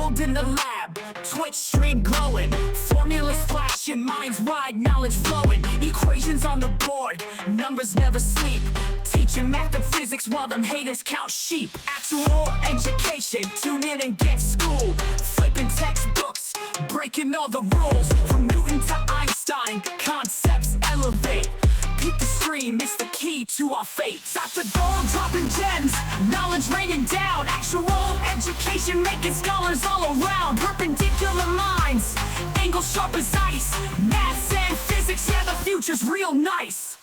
world in the lab. Twitch stream glowing, formulas flashing, minds wide, knowledge flowing. Equations on the board, numbers never sleep. Teaching math and physics while them haters count sheep. Actual education, tune in and get schooled. Flipping textbooks, breaking all the rules. From Newton to Einstein, concepts elevate. Keep the stream, it's the key to our fate. Dr. Gold dropping gems, knowledge raining down. Actual education making scholars all around. Perpendicular minds, angles sharp as ice. Maths and physics, yeah, the future's real nice.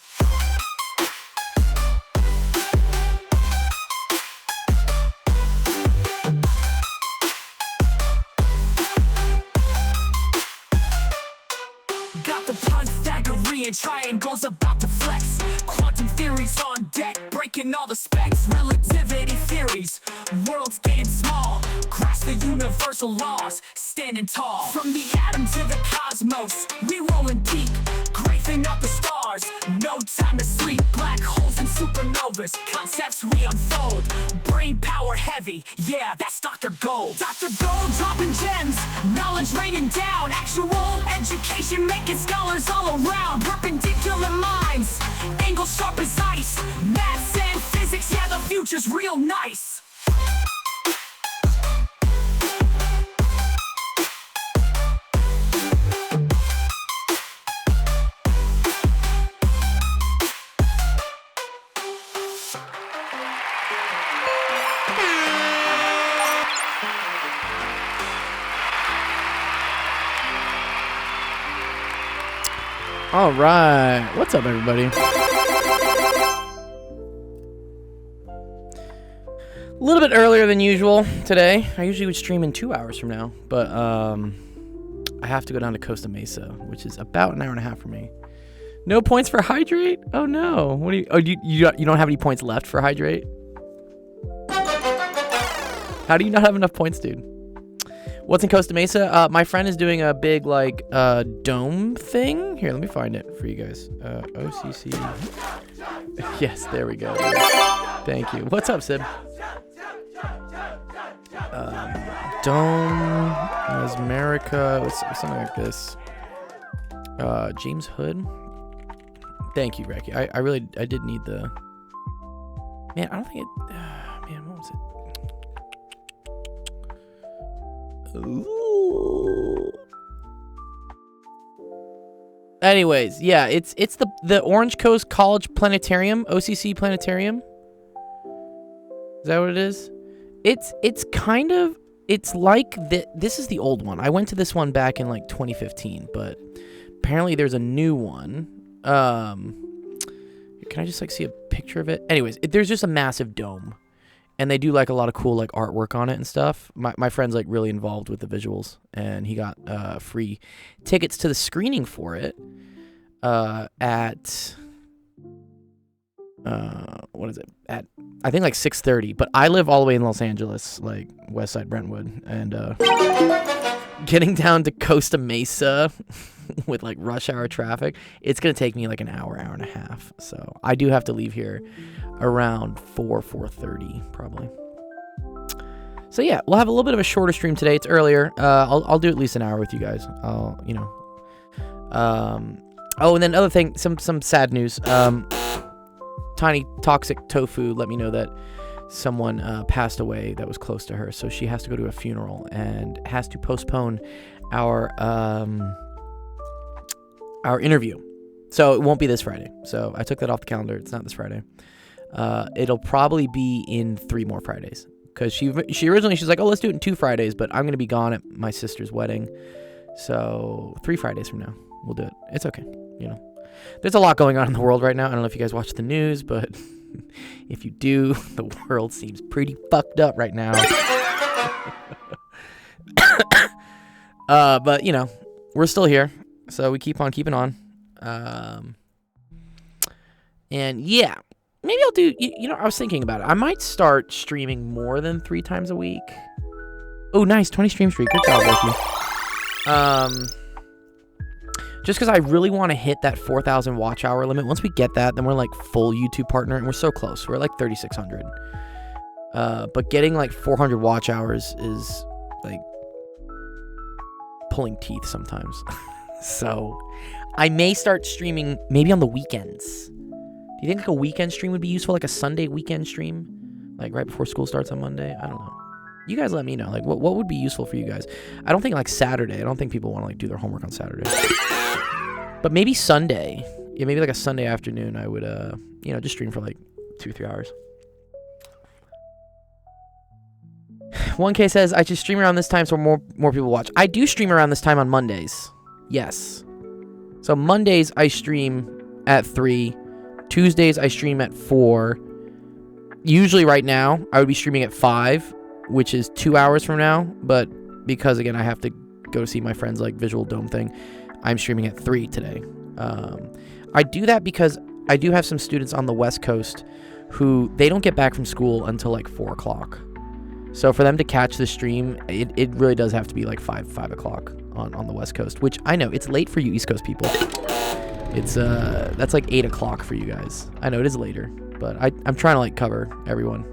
Got the Pythagorean triangles about to flex. Quantum theories on deck, breaking all the specs. Relativity theories, worlds getting small. Grasp the universal laws, standing tall. From the atom to the cosmos, we rolling deep. Grazing up the stars, no time to sleep. Black holes and supernovas, concepts we unfold. Brain power heavy, yeah, that's Dr. Gold. Dr. Gold dropping gems, knowledge raining down. Actual education making scholars all around. Perpendicular minds, angles sharp as ice. Maths and physics, yeah, the future's real nice. All right, what's up, everybody? A little bit earlier than usual today. I usually would stream in 2 hours from now, but I have to go down to Costa Mesa, which is about an hour and a half for me. No points for Hydrate? Oh no! What do you? Oh, you don't have any points left for Hydrate? How do you not have enough points, dude? What's in Costa Mesa? My friend is doing a big, like, dome thing. Here, let me find it for you guys. OCC. Yes, there we go. Thank you. What's up, Sid? Dome, Asmerica, something like this. James Hood. Thank you, Recky. I did need the... Man, I don't think it... man, what was it? Ooh. Anyways, yeah, it's the Orange Coast College Planetarium, OCC Planetarium. Is that what it is? It's kind of, it's like this is the old one. I went to this one back in like 2015, but apparently there's a new one. Can I just like see a picture of it? Anyways, there's just a massive dome. And they do like a lot of cool like artwork on it and stuff. My friend's like really involved with the visuals, and he got free tickets to the screening for it at what is it? At I think like 6:30. But I live all the way in Los Angeles, like West Side Brentwood, and getting down to Costa Mesa with like rush hour traffic, it's gonna take me like an hour and a half. So I do have to leave here around 4:30 probably. So yeah, we'll have a little bit of a shorter stream today. It's earlier. I'll do at least an hour with you guys. Oh, and then other thing, some sad news. Tiny Toxic Tofu let me know that someone passed away that was close to her, so she has to go to a funeral and has to postpone our interview. So it won't be this Friday. So I took that off the calendar. It's not this Friday. It'll probably be in 3 more Fridays, because she originally, she's like, oh, let's do it in 2 Fridays, but I'm going to be gone at my sister's wedding. So 3 Fridays from now, we'll do it. It's okay. There's a lot going on in the world right now. I don't know if you guys watch the news, but if you do, the world seems pretty fucked up right now. But we're still here, so we keep on keeping on. And yeah, maybe I'll do, I was thinking about it. I might start streaming more than 3 times a week. Oh, nice. 20 stream streak. Good job, Ricky. Just because I really want to hit that 4,000 watch hour limit. Once we get that, then we're like full YouTube partner, and we're so close. We're like 3,600. But getting like 400 watch hours is like pulling teeth sometimes. So I may start streaming maybe on the weekends. Do you think like a weekend stream would be useful, like a Sunday weekend stream, like right before school starts on Monday? I don't know. You guys let me know, like what would be useful for you guys. I don't think like Saturday. I don't think people want to like do their homework on Saturday. But maybe Sunday. Yeah, maybe like a Sunday afternoon I would just stream for like 2-3 hours. 1K says I should stream around this time so more people watch. I do stream around this time on Mondays. Yes. So Mondays I stream at 3. Tuesdays I stream at 4. Usually right now I would be streaming at 5, which is 2 hours from now, but because again I have to go to see my friend's like visual dome thing, I'm streaming at 3 today. I do that because I do have some students on the West Coast who they don't get back from school until like 4 o'clock. So for them to catch the stream, it really does have to be like 5 o'clock on the West Coast, which I know it's late for you East Coast people. It's that's like 8 o'clock for you guys. I know it is later, but I'm trying to like cover everyone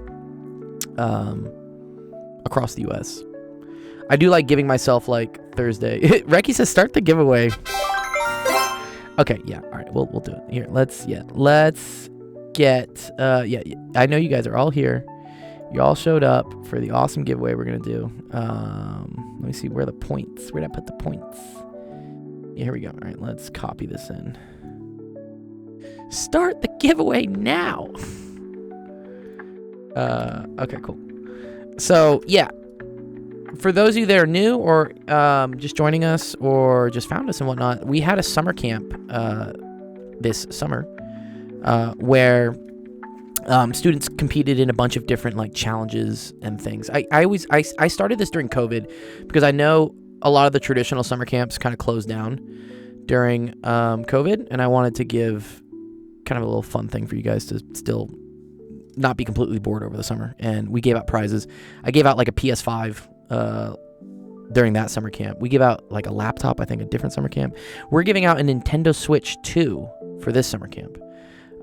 across the US. I do like giving myself like Thursday. Reki says start the giveaway. Okay, yeah, all right, we'll do it. Here, let's get I know you guys are all here. You all showed up for the awesome giveaway we're gonna do. Let me see where the points. Where'd I put the points? Yeah, here we go. All right, let's copy this in. Start the giveaway now. Okay, cool. So yeah, for those of you that are new or just joining us or just found us and whatnot, we had a summer camp this summer where students competed in a bunch of different like challenges and things. I started this during COVID because I know a lot of the traditional summer camps kind of closed down during COVID, and I wanted to give kind of a little fun thing for you guys to still not be completely bored over the summer. And we gave out prizes. I gave out like a PS5 during that summer camp. We give out like a laptop, I think, a different summer camp. We're giving out a Nintendo Switch 2 for this summer camp.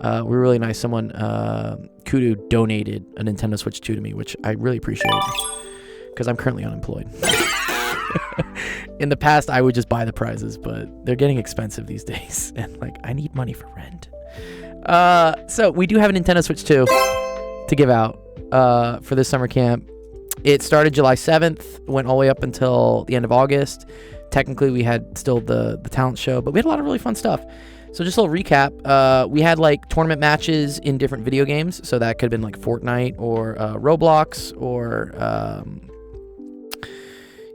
We're really nice. Someone, Kudu, donated a Nintendo Switch 2 to me, which I really appreciate because I'm currently unemployed. In the past, I would just buy the prizes, but they're getting expensive these days, and like I need money for rent. So we do have a Nintendo Switch 2 to give out for this summer camp. It started July 7th, went all the way up until the end of August. Technically, we had still the talent show, but we had a lot of really fun stuff. So just a little recap. We had like tournament matches in different video games. So that could have been like Fortnite or Roblox or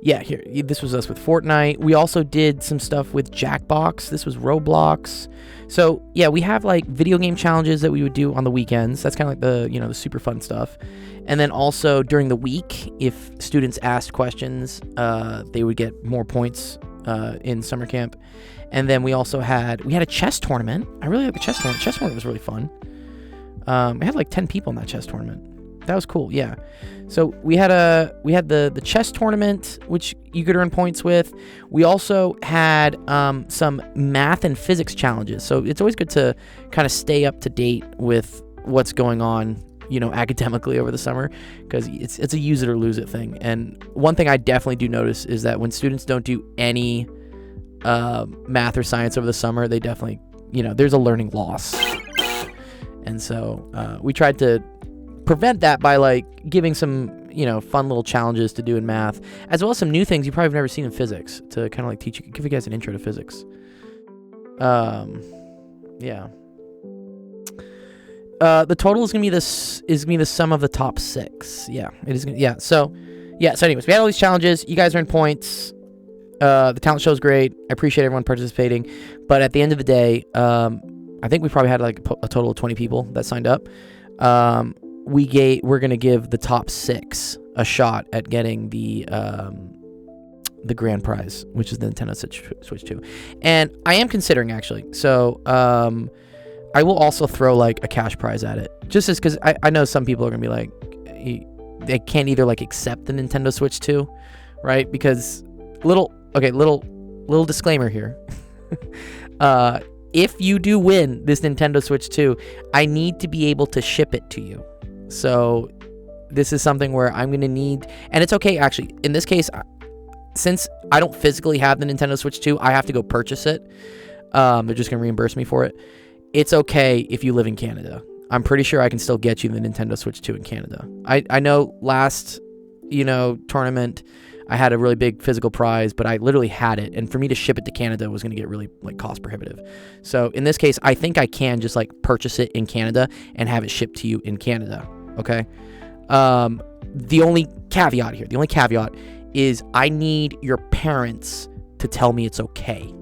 here, this was us with Fortnite. We also did some stuff with Jackbox. This was Roblox. So yeah, we have like video game challenges that we would do on the weekends. That's kind of like the super fun stuff. And then also during the week, if students asked questions, they would get more points in summer camp. And then we also had a chess tournament. I really like the chess tournament. Chess tournament was really fun. We had like 10 people in that chess tournament. That was cool. Yeah. So we had the chess tournament, which you could earn points with. We also had some math and physics challenges. So it's always good to kind of stay up to date with what's going on, academically over the summer, because it's a use it or lose it thing. And one thing I definitely do notice is that when students don't do any math or science over the summer, they definitely, there's a learning loss. And so we tried to prevent that by like giving some fun little challenges to do in math, as well as some new things you probably have never seen in physics to kind of like give you guys an intro to physics. Yeah. The total is gonna be the sum of the top 6. Yeah, it is. So anyways, we had all these challenges. You guys earned points. The talent show is great. I appreciate everyone participating. But at the end of the day, I think we probably had like a total of 20 people that signed up. We're gonna give the top 6 a shot at getting the grand prize, which is the Nintendo Switch 2. And I am considering actually. So I will also throw like a cash prize at it, just as because I know some people are gonna be like, they can't either like accept the Nintendo Switch 2, right? Because little disclaimer here. If you do win this Nintendo Switch 2, I need to be able to ship it to you. So this is something where I'm going to need, and it's okay actually. In this case, since I don't physically have the Nintendo Switch 2, I have to go purchase it. They're just going to reimburse me for it. It's okay if you live in Canada. I'm pretty sure I can still get you the Nintendo Switch 2 in Canada. I know last, tournament, I had a really big physical prize, but I literally had it. And for me to ship it to Canada was going to get really cost prohibitive. So in this case, I think I can just purchase it in Canada and have it shipped to you in Canada. Okay. The only caveat is I need your parents to tell me it's okay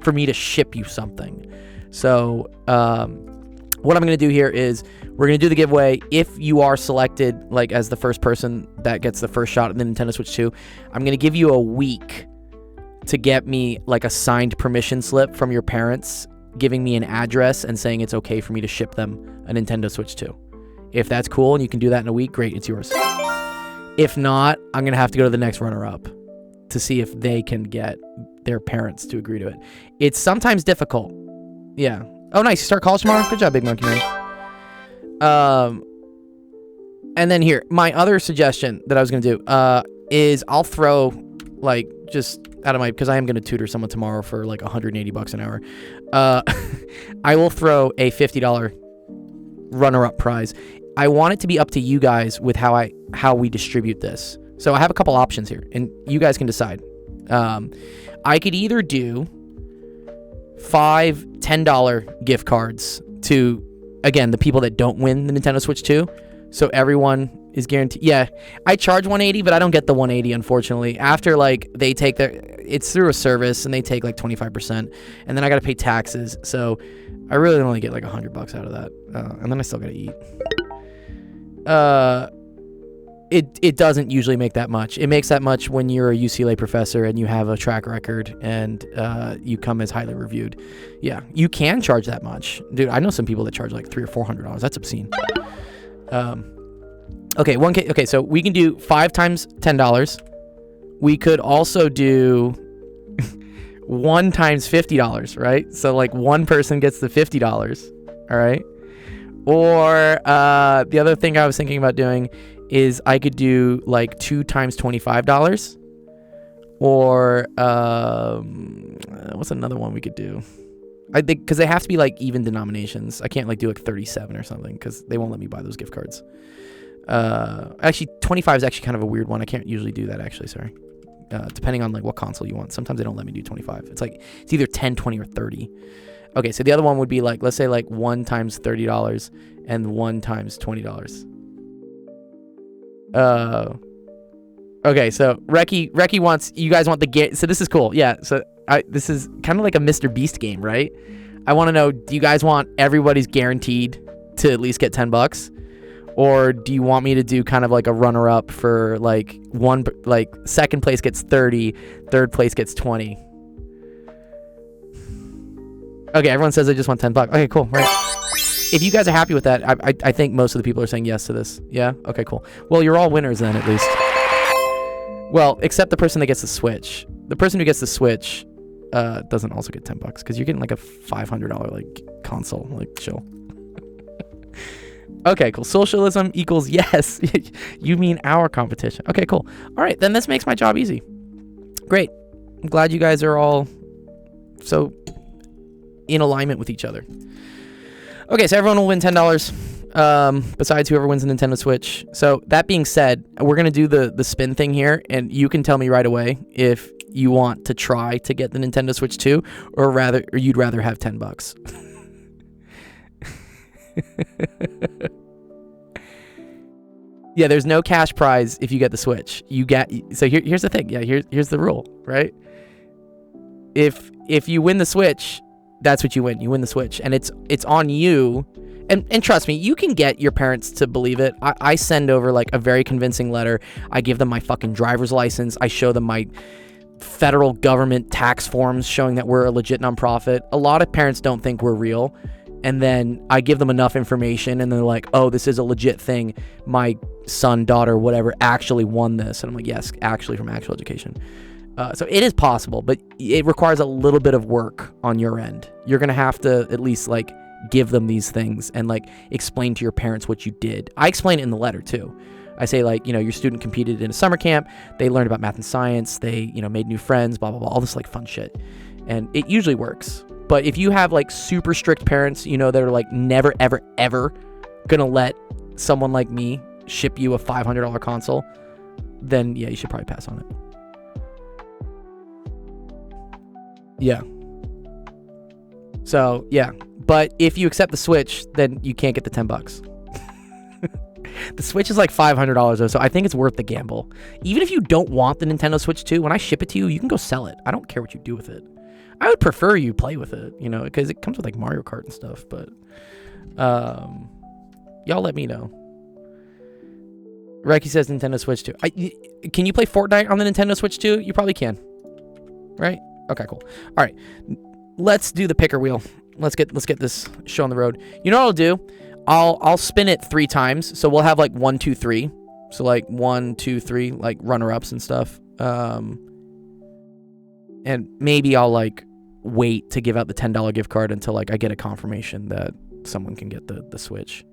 for me to ship you something. So, what I'm going to do here is we're going to do the giveaway. If you are selected as the first person that gets the first shot at the Nintendo Switch 2, I'm going to give you a week to get me a signed permission slip from your parents giving me an address and saying it's okay for me to ship them a Nintendo Switch 2. If that's cool and you can do that in a week, great, it's yours. If not, I'm going to have to go to the next runner-up to see if they can get their parents to agree to it. It's sometimes difficult. Yeah. Oh, nice. You start college tomorrow? Good job, Big Monkey Man. And then here, my other suggestion that I was going to do is I'll throw, just out of because I am going to tutor someone tomorrow for $180 an hour. I will throw a $50 runner-up prize. I want it to be up to you guys with how we distribute this. So I have a couple options here, and you guys can decide. I could either do 5 $10 gift cards to, again, the people that don't win the Nintendo Switch 2. So everyone is guaranteed. Yeah, I charge $180, but I don't get the $180, unfortunately. After they take it's through a service and they take 25%, and then I got to pay taxes. So I really only get $100 out of that, and then I still got to eat. It doesn't usually make that much. It makes that much when you're a UCLA professor and you have a track record and you come as highly reviewed. Yeah, you can charge that much, dude. I know some people that charge $300 or $400. That's obscene. Okay, 1K. Okay, so we can do 5 times $10. We could also do 1 times $50, right? So one person gets the $50. All right. Or the other thing I was thinking about doing is I could do 2 times $25. Or what's another one we could do? I think because they have to be even denominations. I can't do 37 or something because they won't let me buy those gift cards. Actually 25 is actually kind of a weird one. I can't usually do that actually, sorry. Depending on what console you want. Sometimes they don't let me do 25. It's either 10, 20 or 30. Okay, so the other one would be let's say 1 times $30 and 1 times $20. Okay, so Reki wants, you guys want the game. So this is cool. Yeah, so this is kind of like a Mr. Beast game, right? I want to know, do you guys want everybody's guaranteed to at least get $10? Or do you want me to do kind of a runner-up for second place gets 30, third place gets 20? Okay, everyone says they just want $10. Okay, cool. Right. If you guys are happy with that, I think most of the people are saying yes to this. Yeah? Okay, cool. Well, you're all winners then, at least. Well, except the person that gets the Switch. The person who gets the Switch doesn't also get $10 because you're getting a $500 console. Chill. Okay, cool. Socialism equals yes. You mean our competition. Okay, cool. All right, then this makes my job easy. Great. I'm glad you guys are all so in alignment with each other. Okay, so everyone will win $10, besides whoever wins the Nintendo Switch. So that being said, we're going to do the spin thing here, and you can tell me right away if you want to try to get the Nintendo Switch 2, or you'd rather have $10. Yeah, there's no cash prize if you get the Switch. So here's the thing. Yeah, here's the rule, right? If you win the Switch, that's what you win. You win the Switch, and it's on you. And trust me, you can get your parents to believe it. I send over a very convincing letter. I give them my fucking driver's license. I show them my federal government tax forms showing that we're a legit nonprofit. A lot of parents don't think we're real. And then I give them enough information and they're like, oh, this is a legit thing. My son, daughter, whatever, actually won this. And I'm like, yes, actually from actual education. So it is possible, but it requires a little bit of work on your end. You're going to have to at least give them these things and explain to your parents what you did. I explain it in the letter too. I say, like, your student competed in a summer camp. They learned about math and science. They, made new friends, blah, blah, blah, all this, like, fun shit. And it usually works. But if you have, like, super strict parents, that are, like, never, ever, ever gonna let someone like me ship you a $500 console, then, yeah, you should probably pass on it. Yeah. So, yeah. But if you accept the Switch, then you can't get the $10. The Switch is like $500 though, so I think it's worth the gamble. Even if you don't want the Nintendo Switch 2, when I ship it to you, you can go sell it. I don't care what you do with it. I would prefer you play with it, because it comes with like Mario Kart and stuff, but y'all let me know. Reiki says Nintendo Switch 2. Can you play Fortnite on the Nintendo Switch 2? You probably can. Right? Okay, cool. All right. Let's do the picker wheel. Let's get this show on the road. You know what I'll do? I'll spin it 3 times. So we'll have like 1, 2, 3. So like 1, 2, 3, like runner-ups and stuff. And maybe I'll like wait to give out the $10 gift card until like I get a confirmation that someone can get the Switch.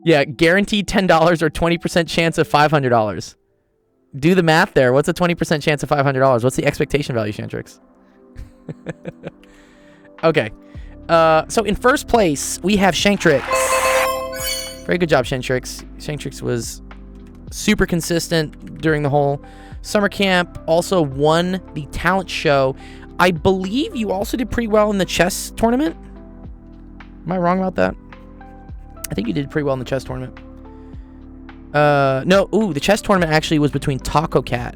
Yeah, guaranteed $10 or 20% chance of $500. Do the math there. What's a 20% chance of $500? What's the expectation value, Shantrix? Okay. So in first place, we have Shantrix. Very good job, Shantrix. Shantrix was super consistent during the whole summer camp. Also won the talent show. I believe you also did pretty well in the chess tournament. Am I wrong about that? I think you did pretty well in the chess tournament. No, the chess tournament actually was between Taco Cat,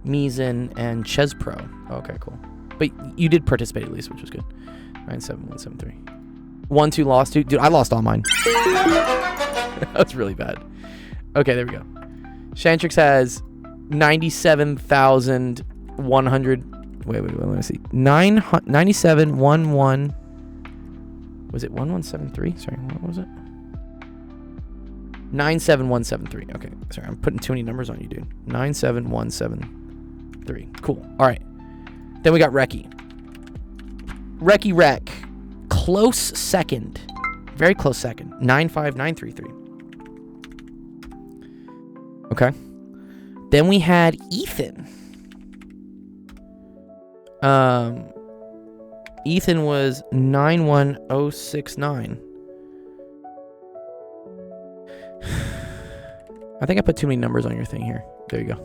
Mizan, and Ches Pro. Okay, cool. But you did participate at least, which was good. 97173. 1-2 lost. Dude, I lost all mine. That was really bad. Okay, there we go. Shantrix has 97,100. Wait, let me see. 9711. Was it 1173? Sorry, what was it? 97173. Okay, sorry, I'm putting too many numbers on you, dude. 97173. Cool. All right. Then we got Reki. Reki Rek. Close second. Very close second. 95933. Okay. Then we had Ethan. Ethan was 91069. I think I put too many numbers on your thing here. There you go.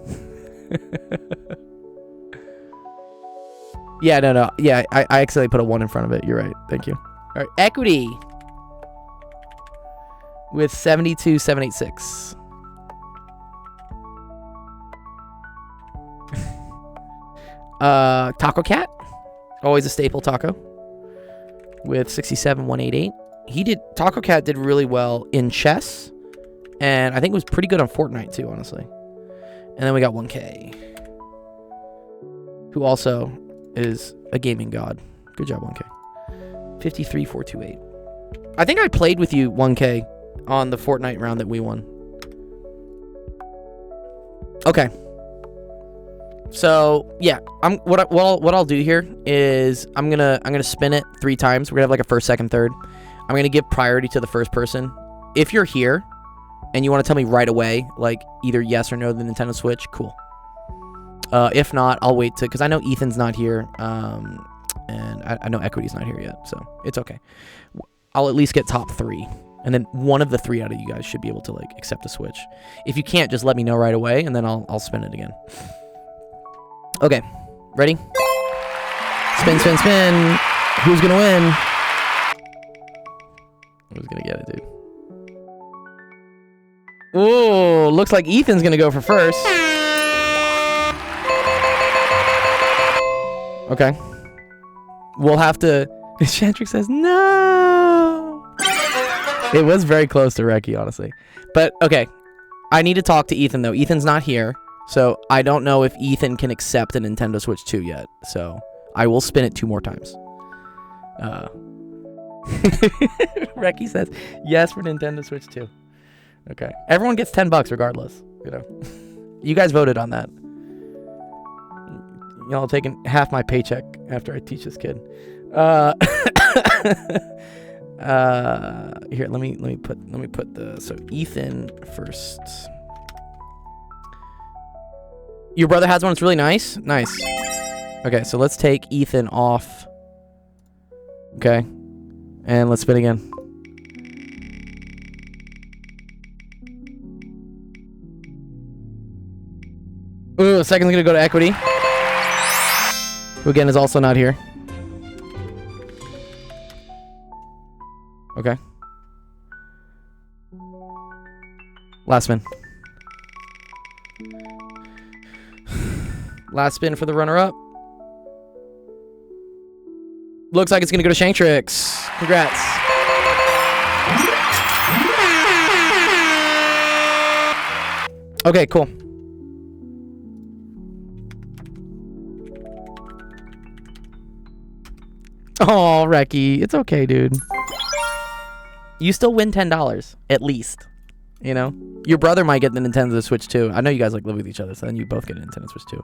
Yeah, no. Yeah, I accidentally put a 1 in front of it. You're right. Thank you. All right, Equity with 72786. Taco Cat, always a staple taco, with 67188. Taco Cat did really well in chess, and I think it was pretty good on Fortnite too, honestly. And then we got 1K, who also is a gaming god. Good job, 1K. 53428. I think I played with you, 1K, on the Fortnite round that we won. Okay. So yeah, what I'll do here is I'm gonna spin it 3 times. We're gonna have like a first, second, third. I'm gonna give priority to the first person. If you're here and you want to tell me right away, like either yes or no, the Nintendo Switch, cool. If not, I'll wait because I know Ethan's not here, and I know Equity's not here yet, so it's okay. I'll at least get top 3, and then one of the 3 out of you guys should be able to like accept a Switch. If you can't, just let me know right away, and then I'll spin it again. Okay, ready? Spin, spin, spin. Who's gonna win? Who's gonna get it, dude? Ooh, looks like Ethan's gonna go for first. Okay. We'll have to... Shantrix says, no! It was very close to Reki, honestly. But, okay. I need to talk to Ethan, though. Ethan's not here. So, I don't know if Ethan can accept a Nintendo Switch 2 yet. So, I will spin it 2 more times. Reki says, yes for Nintendo Switch 2. Okay. Everyone gets $10 regardless. You know. You guys voted on that. Y'all taking half my paycheck after I teach this kid. Here, let me put the... So, Ethan first. Your brother has one. It's really nice. Nice. Okay, so let's take Ethan off. Okay. And let's spin again. Ooh, second's gonna go to Equity, who again is also not here. Okay. Last spin. Last spin for the runner-up. Looks like it's gonna go to Shanktrix. Congrats. Okay, cool. Oh, Reki, it's okay, dude. You still win $10, at least. You know? Your brother might get the Nintendo Switch too. I know you guys like live with each other, so then you both get a Nintendo Switch too.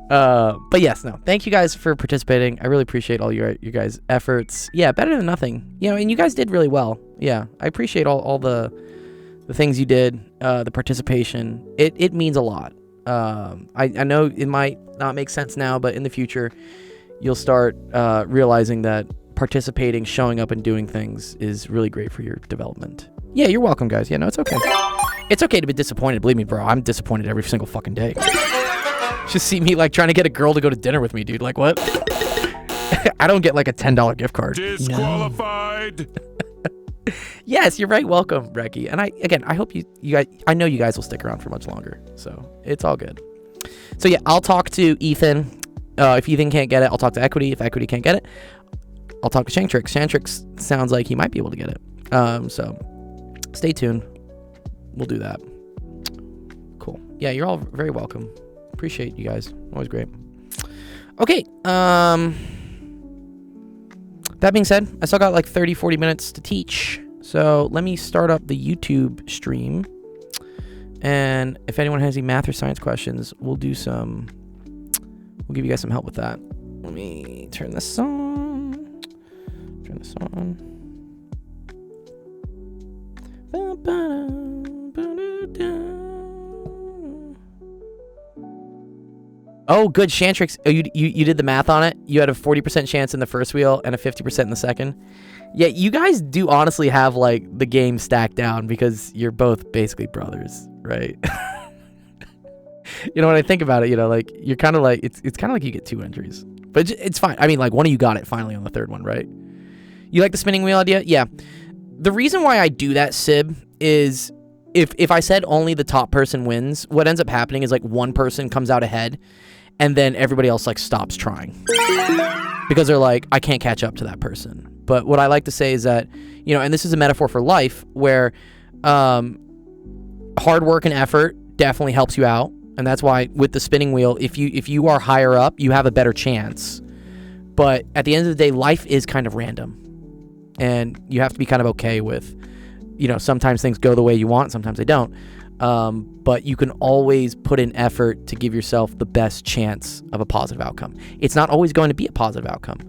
But yes, no. Thank you guys for participating. I really appreciate all your guys' efforts. Yeah, better than nothing. You know, and you guys did really well. Yeah, I appreciate all the things you did, the participation. It means a lot. I know it might not make sense now, but in the future, you'll start realizing that participating, showing up, and doing things is really great for your development. Yeah, you're welcome, guys. Yeah, no, it's okay. It's okay to be disappointed. Believe me, bro. I'm disappointed every single fucking day. Just see me like trying to get a girl to go to dinner with me, dude. Like, what? I don't get like a $10 gift card. Disqualified. No. Yes, you're right. Welcome, Reki. And I hope you guys, I know you guys will stick around for much longer. So it's all good. So yeah, I'll talk to Ethan. If Ethan can't get it, I'll talk to Equity. If Equity can't get it, I'll talk to Shanktrix. Shanktrix sounds like he might be able to get it. So stay tuned. We'll do that. Cool. Yeah, you're all very welcome. Appreciate you guys. Always great. Okay. That being said, I still got like 30-40 minutes to teach. So let me start up the YouTube stream. And if anyone has any math or science questions, we'll give you guys some help with that. Let me turn this on. Oh, good. Shantrix. Oh, you did the math on it? You had a 40% chance in the first wheel and a 50% in the second? Yeah, you guys do honestly have, like, the game stacked down because you're both basically brothers, right? You know, when I think about it, you know, like, you're kind of like, it's kind of like you get 2 entries. But it's fine. I mean, like, one of you got it finally on the third one, right? You like the spinning wheel idea? Yeah. The reason why I do that, Sib, is if I said only the top person wins, what ends up happening is, like, one person comes out ahead, and then everybody else, like, stops trying. Because they're like, I can't catch up to that person. But what I like to say is that, you know, and this is a metaphor for life, where hard work and effort definitely helps you out. And that's why with the spinning wheel, if you are higher up, you have a better chance. But at the end of the day, life is kind of random. And you have to be kind of okay with, you know, sometimes things go the way you want, sometimes they don't. But you can always put in effort to give yourself the best chance of a positive outcome. It's not always going to be a positive outcome.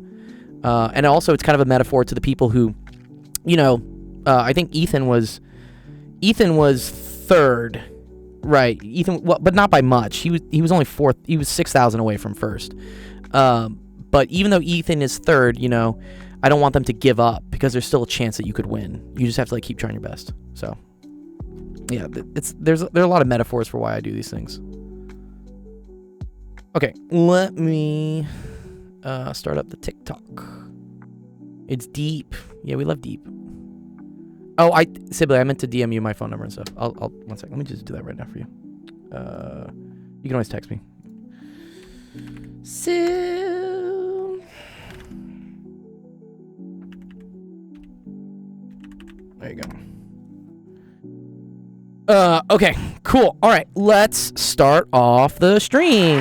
And also it's kind of a metaphor to the people who, you know, I think Ethan was third, right? Ethan, well, but not by much. He was only fourth. He was 6,000 away from first. But even though Ethan is third, you know, I don't want them to give up because there's still a chance that you could win. You just have to like keep trying your best. So yeah, there are a lot of metaphors for why I do these things. Okay, let me start up the TikTok. It's deep. Yeah, we love deep. Oh, Sibley, I meant to DM you my phone number and stuff. I'll 1 second. Let me just do that right now for you. You can always text me. There you go. Okay, cool. All right, let's start off the stream.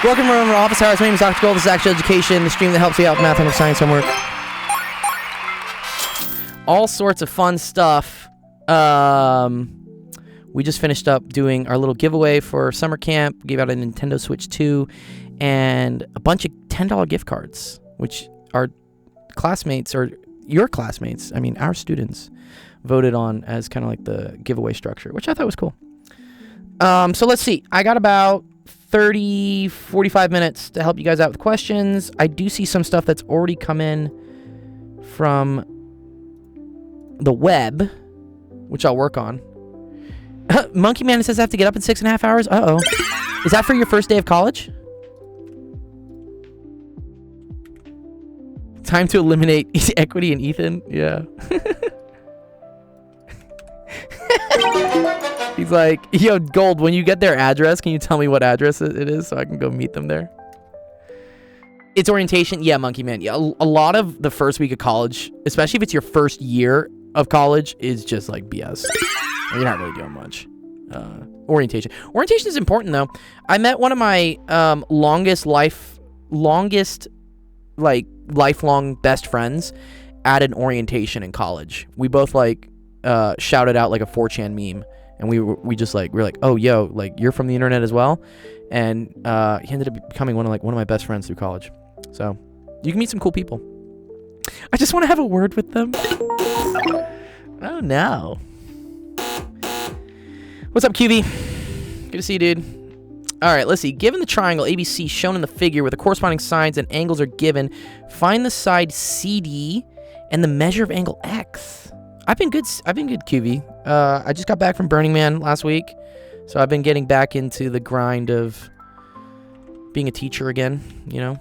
Welcome to our office hours. My name is Dr. Gold. This is Actual Education, the stream that helps you out with math and science homework. All sorts of fun stuff. We just finished up doing our little giveaway for summer camp. Gave out a Nintendo Switch 2 and a bunch of $10 gift cards, which our classmates, or your classmates, I mean our students, voted on as kind of like the giveaway structure, which I thought was cool. So let's see. I got about 30, 45 minutes to help you guys out with questions. I do see some stuff that's already come in from the web, which I'll work on. Monkey Man says I have to get up in 6.5 hours. Uh-oh. Is that for your first day of college? Time to eliminate equity in Ethan? Yeah. He's like, yo, Gold, when you get their address, can you tell me what address it is so I can go meet them there? It's orientation. Yeah, Monkey Man. Yeah, a lot of the first week of college, especially if it's your first year of college, is just like BS. You're not really doing much. Orientation. Orientation is important, though. I met one of my lifelong best friends at an orientation in college. We both like shouted out like a 4chan meme, and we're like, oh, yo, like you're from the internet as well. And he ended up becoming one of my best friends through college. So you can meet some cool people. I just want to have a word with them. Oh no. What's up, QB? Good to see you, dude. All right, let's see. Given the triangle ABC shown in the figure where the corresponding sides and angles are given, find the side CD and the measure of angle X. I've been good, QB. I just got back from Burning Man last week, so I've been getting back into the grind of being a teacher again, you know?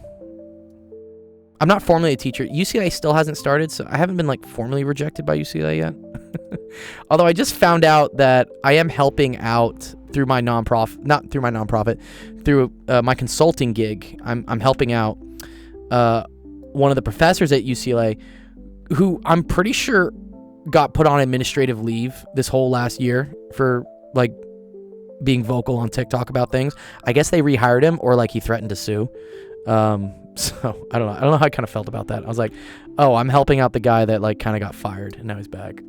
I'm not formally a teacher. UCLA still hasn't started, so I haven't been like formally rejected by UCLA yet. Although I just found out that I am helping out through my nonprofit, through my consulting gig. I'm helping out one of the professors at UCLA who I'm pretty sure got put on administrative leave this whole last year for like being vocal on TikTok about things. I guess they rehired him, or like he threatened to sue. So I don't know how I kind of felt about that. I was like, oh, I'm helping out the guy that like kind of got fired and now he's back.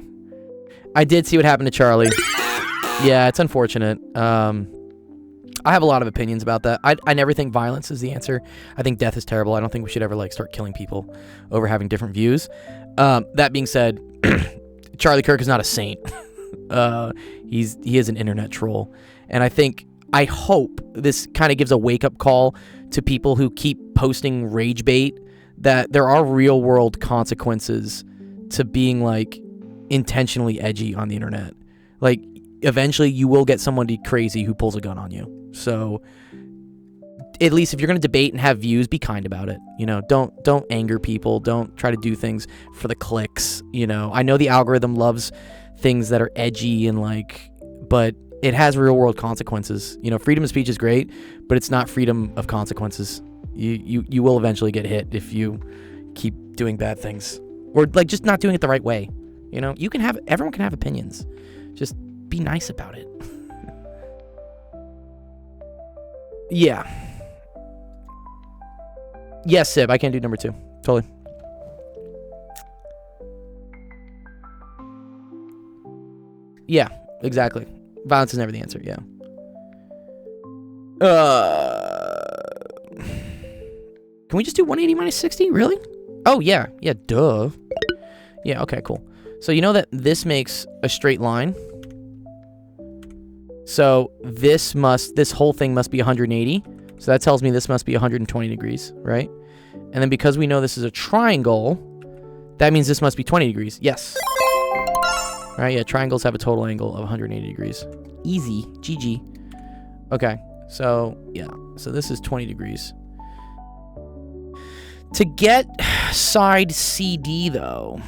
I did see what happened to Charlie. Yeah, it's unfortunate. I have a lot of opinions about that. I never think violence is the answer. I think death is terrible. I don't think we should ever like start killing people over having different views. That being said, Charlie Kirk is not a saint. He is an internet troll. And I hope this kind of gives a wake-up call to people who keep posting rage bait, that there are real-world consequences to being, like, intentionally edgy on the internet. Like, eventually you will get somebody crazy who pulls a gun on you. So, at least if you're going to debate and have views, be kind about it. You know, don't anger people. Don't try to do things for the clicks, you know. I know the algorithm loves things that are edgy and, like, but it has real world consequences. You know, freedom of speech is great, but it's not freedom of consequences. You will eventually get hit if you keep doing bad things, or like just not doing it the right way. You know, everyone can have opinions. Just be nice about it. Yeah. Yes, Sib, I can't do number 2. Totally. Yeah, exactly. Violence is never the answer, yeah. Can we just do 180 minus 60? Really? Oh, yeah. Yeah, duh. Yeah, okay, cool. So you know that this makes a straight line. So this whole thing must be 180. So that tells me this must be 120 degrees, right? And then because we know this is a triangle, that means this must be 20 degrees. Yes. All right, yeah, triangles have a total angle of 180 degrees. Easy. GG. Okay, so, yeah. So this is 20 degrees. To get side CD, though...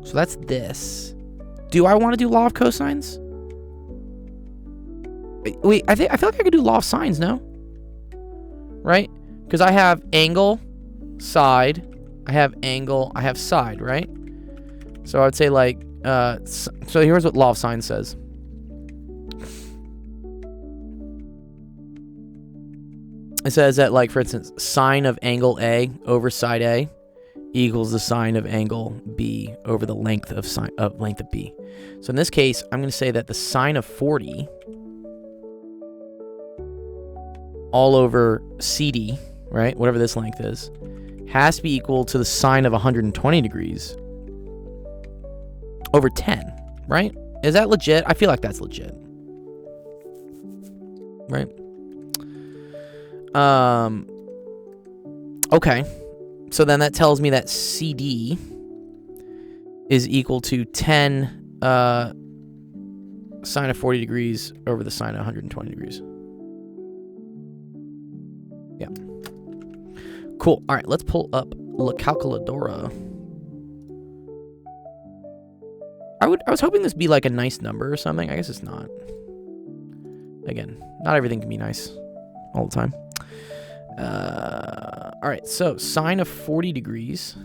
So that's this. Do I want to do law of cosines? Wait, I feel like I could do law of sines, no? Right? Because I have angle, side... I have angle, I have side, right? So I would say like, so here's what law of sines says. It says that, like, for instance, sine of angle A over side A equals the sine of angle B over the length of length of B. So in this case, I'm going to say that the sine of 40 all over CD, right, whatever this length is, has to be equal to the sine of 120 degrees over 10, right? Is that legit? I feel like that's legit. Right? Okay. So then that tells me that CD is equal to 10 sine of 40 degrees over the sine of 120 degrees. Yeah. Cool. All right, let's pull up La Calculadora. I was hoping this would be like a nice number or something. I guess it's not. Again, not everything can be nice all the time. All right, so sine of 40 degrees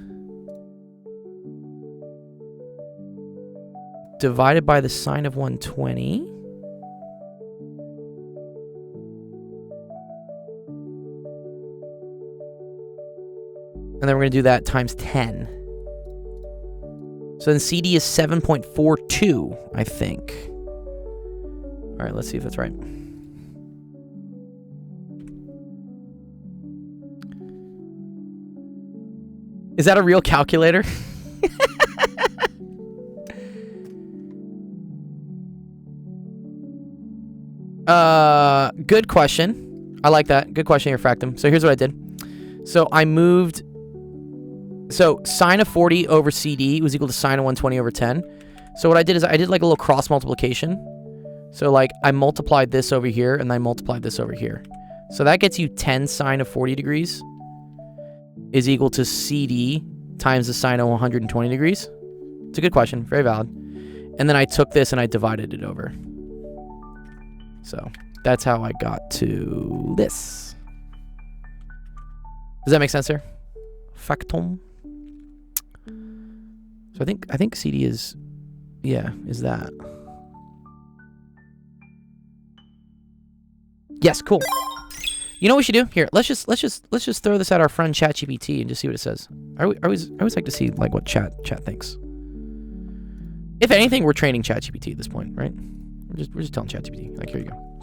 divided by the sine of 120. And then we're going to do that times 10. So then CD is 7.42, I think. All right, let's see if that's right. Is that a real calculator? Good question. I like that. Good question here, Fractum. So here's what I did. So I moved... So sine of 40 over CD was equal to sine of 120 over 10. So what I did is I did like a little cross multiplication. So like I multiplied this over here and I multiplied this over here. So that gets you 10 sine of 40 degrees is equal to CD times the sine of 120 degrees. It's a good question. Very valid. And then I took this and I divided it over. So that's how I got to this. Does that make sense there? Factum. So I think CD is, yeah, is that. Yes, cool. You know what we should do? Here, let's just throw this at our friend ChatGPT and just see what it says. I always like to see like what chat thinks. If anything, we're training ChatGPT at this point, right? We're just telling ChatGPT, like, here you go,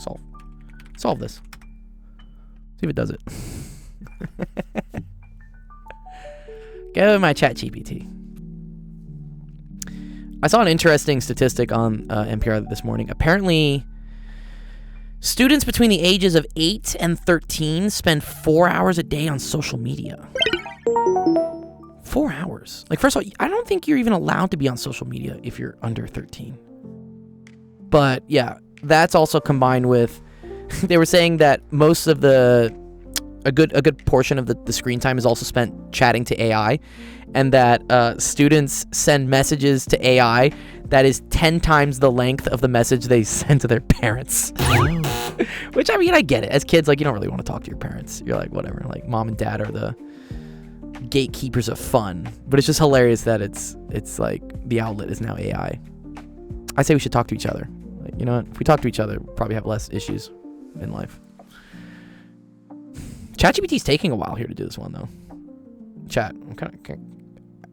solve this. See if it does it. Go my ChatGPT. I saw an interesting statistic on NPR this morning. Apparently, students between the ages of 8 and 13 spend 4 hours a day on social media. 4 hours. Like, first of all, I don't think you're even allowed to be on social media if you're under 13. But yeah, that's also combined with, they were saying that most of a good portion of the screen time is also spent chatting to AI, and that students send messages to AI that is 10 times the length of the message they send to their parents. Which, I mean, I get it. As kids, like, you don't really want to talk to your parents. You're like, whatever. Like, mom and dad are the gatekeepers of fun. But it's just hilarious that it's like the outlet is now AI. I say we should talk to each other. Like, you know what? If we talk to each other, we'll probably have less issues in life. ChatGPT's taking a while here to do this one, though. Chat,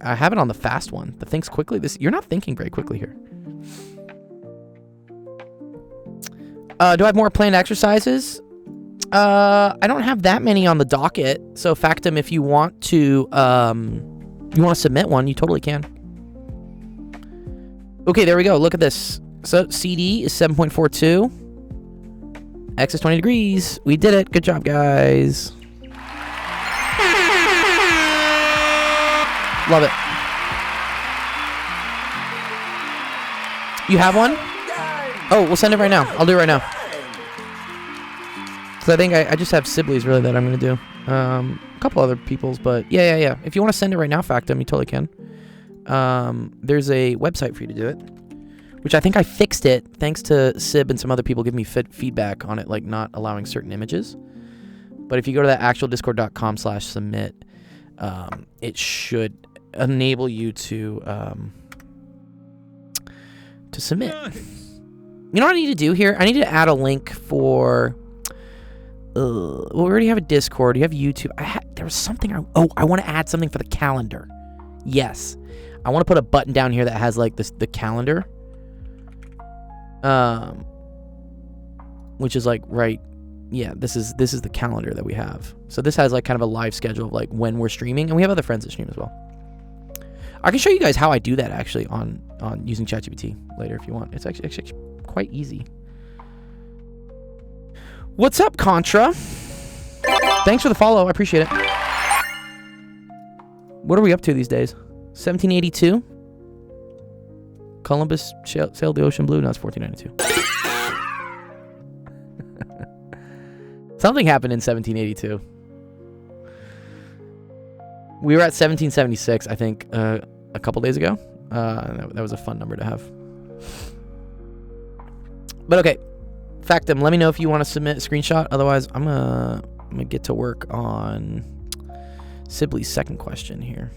I have it on the fast one. The thinks quickly. You're not thinking very quickly here. Do I have more planned exercises? I don't have that many on the docket. So, Factum, if you want to submit one, you totally can. Okay, there we go. Look at this. So, CD is 7.42. X is 20 degrees. We did it. Good job, guys. Love it. You have one? Oh, we'll send it right now. I'll do it right now. Because I think I just have Sibley's really that I'm going to do. A couple other people's, but yeah. If you want to send it right now, Factum, you totally can. There's a website for you to do it, which I think I fixed it thanks to Sib and some other people giving me feedback on it, like not allowing certain images. But if you go to that actualdiscord.com/submit, it should enable you to submit. You know what I need to do here? I need to add a link for... well, we already have a Discord. You have YouTube. There was something... I want to add something for the calendar. Yes. I want to put a button down here that has, like, the calendar. Which is, like, right yeah, this is the calendar that we have. So this has like kind of a live schedule of like when we're streaming, and we have other friends that stream as well. I can show you guys how I do that actually on using ChatGPT later if you want. It's actually quite easy. What's up, Contra? Thanks for the follow. I appreciate it. What are we up to these days? 1782? Columbus sailed the ocean blue. Now it's 1492. Something happened in 1782. We were at 1776, I think, a couple days ago. That was a fun number to have. But okay, Factum, let me know if you want to submit a screenshot. Otherwise, I'm gonna get to work on Sibley's second question here.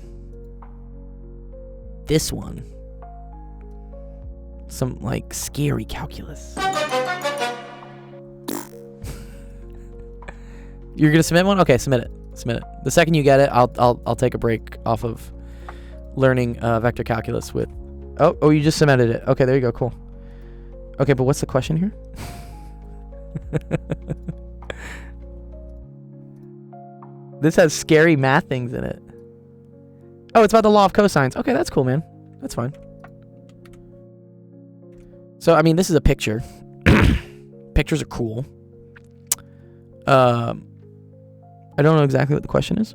This one. Some like scary calculus. You're gonna submit one? Okay, submit it. Submit it. The second you get it, I'll take a break off of learning vector calculus with. Oh, you just submitted it. Okay, there you go. Cool. Okay, but what's the question here? This has scary math things in it. Oh, it's about the law of cosines. Okay, that's cool, man. That's fine. So, I mean, this is a picture. Pictures are cool. I don't know exactly what the question is.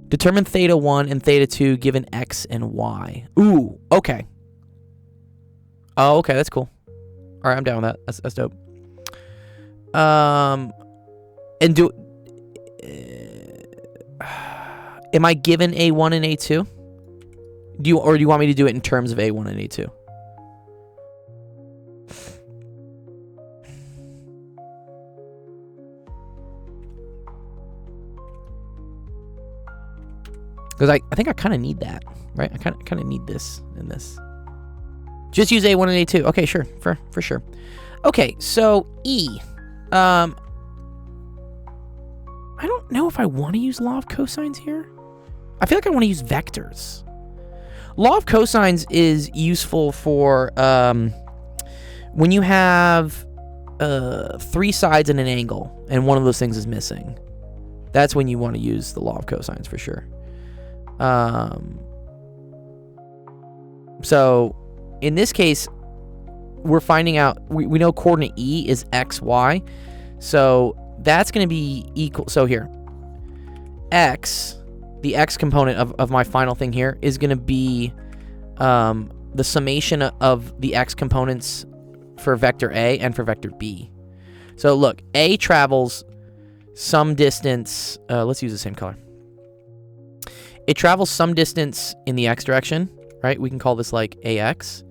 Determine theta 1 and theta 2 given x and y. Ooh, okay. Oh, okay, that's cool. All right, I'm down with that. That's dope. And am I given A1 and A2? Do you want me to do it in terms of A1 and A2? Because I think I kind of need that, right? I kind of need this and this. Just use A1 and A2. Okay, sure, for sure. Okay, so E. I don't know if I want to use law of cosines here. I feel like I want to use vectors. Law of cosines is useful for when you have 3 sides in an angle and one of those things is missing. That's when you want to use the law of cosines for sure. So in this case, we're finding out, we know coordinate E is x, y. So that's going to be equal. So here, x, the x component of my final thing here is going to be the summation of the x components for vector A and for vector B. So look, A travels some distance. Let's use the same color. It travels some distance in the x direction, right? We can call this like AX.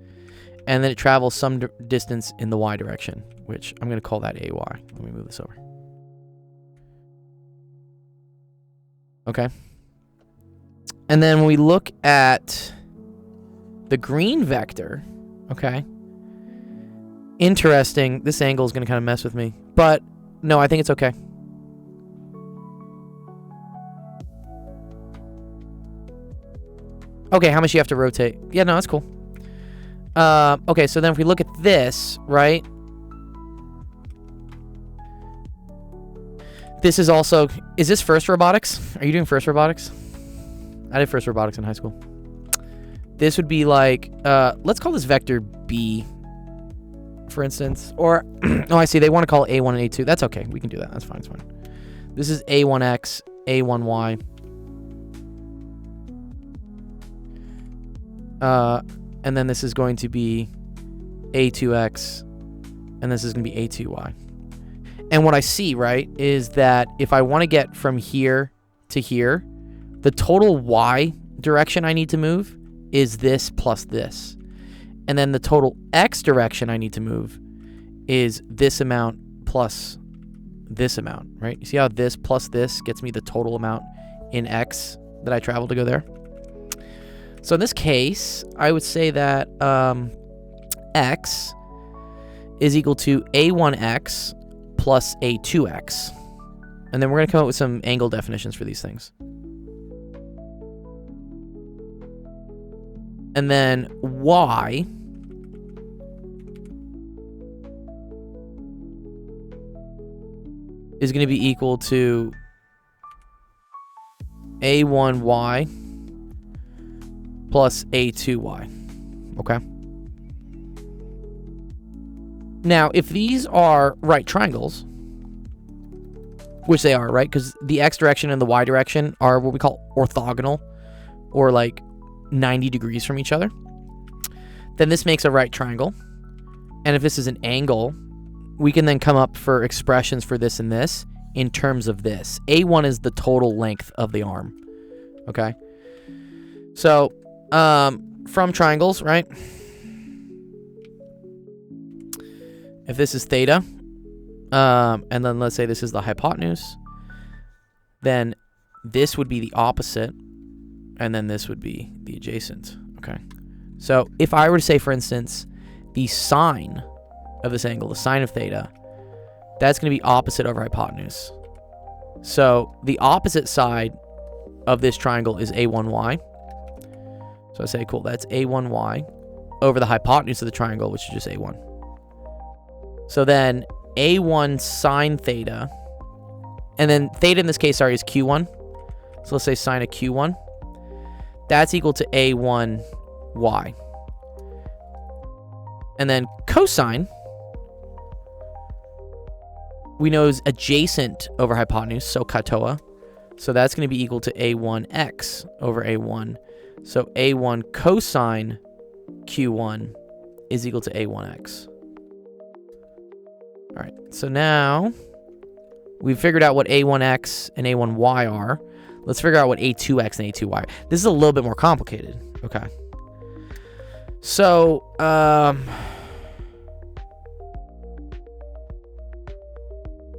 And then it travels some distance in the y direction, which I'm going to call that AY. Let me move this over. Okay. And then when we look at the green vector, okay. Interesting. This angle is going to kind of mess with me. But no, I think it's okay. Okay, how much you have to rotate? Yeah, no, that's cool. Okay, so then if we look at this, right? This is also... Is this first robotics? Are you doing first robotics? I did first robotics in high school. This would be like... let's call this vector B, for instance. Or... oh, I see. They want to call it A1 and A2. That's okay. We can do that. That's fine. It's fine. This is A1X, A1Y. And then this is going to be A2X, and this is going to be A2Y. And what I see, right, is that if I want to get from here to here, the total Y direction I need to move is this plus this. And then the total X direction I need to move is this amount plus this amount, right? You see how this plus this gets me the total amount in X that I travel to go there? So in this case, I would say that X is equal to A1X plus A2X. And then we're going to come up with some angle definitions for these things. And then Y is going to be equal to A1y plus A2y. Okay? Now, if these are right triangles, which they are, right? Because the x direction and the y direction are what we call orthogonal, or like 90 degrees from each other, then this makes a right triangle. And if this is an angle, we can then come up for expressions for this and this in terms of this. A1 is the total length of the arm. Okay? So, from triangles, right? If this is theta, and then let's say this is the hypotenuse, then this would be the opposite, and then this would be the adjacent. Okay? So if I were to say, for instance, the sine of this angle, the sine of theta, that's going to be opposite over hypotenuse. So the opposite side of this triangle is A1y. So I say, cool, that's A1y over the hypotenuse of the triangle, which is just A1. So then A1 sine theta, and then theta in this case, sorry, is Q1. So let's say sine of Q1. That's equal to A1y. And then cosine, we know is adjacent over hypotenuse, so katoa. So that's going to be equal to A1x over A1. So A1 cosine Q1 is equal to A1x. All right, so now we've figured out what A1x and A1y are. Let's figure out what A2x and A2y are. This is a little bit more complicated. Okay. So,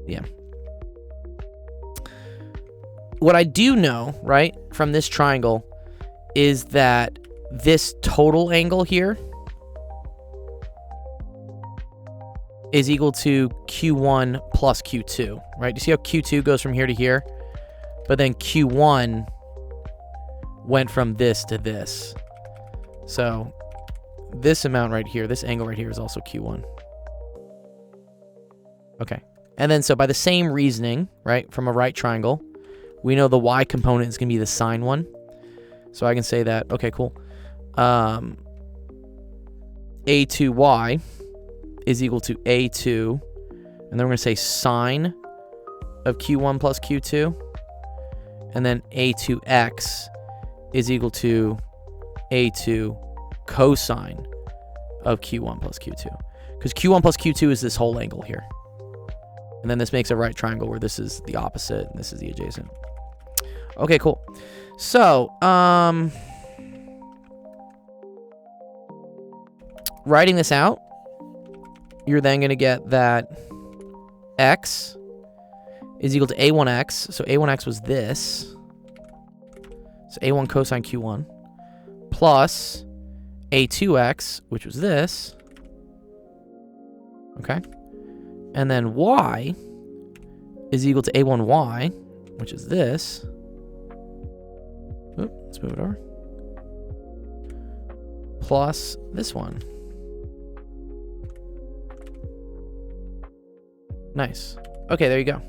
yeah. What I do know, right, from this triangle is that this total angle here is equal to Q1 plus Q2, right? You see how Q2 goes from here to here? But then Q1 went from this to this. So this amount right here, this angle right here is also Q1. Okay. And then so by the same reasoning, right, from a right triangle, we know the y component is going to be the sine one. So I can say that, okay, cool. A2y is equal to A2, and then we're going to say sine of Q1 plus Q2, and then A2x is equal to A2 cosine of Q1 plus Q2. Because Q1 plus Q2 is this whole angle here. And then this makes a right triangle where this is the opposite and this is the adjacent. Okay, cool. So, writing this out, you're then going to get that x is equal to A1x. So A1x was this. So A1 cosine Q1 plus A2x, which was this. Okay. And then y is equal to A1y, which is this. Oop, let's move it over. Plus this one. Nice. Okay, there you go.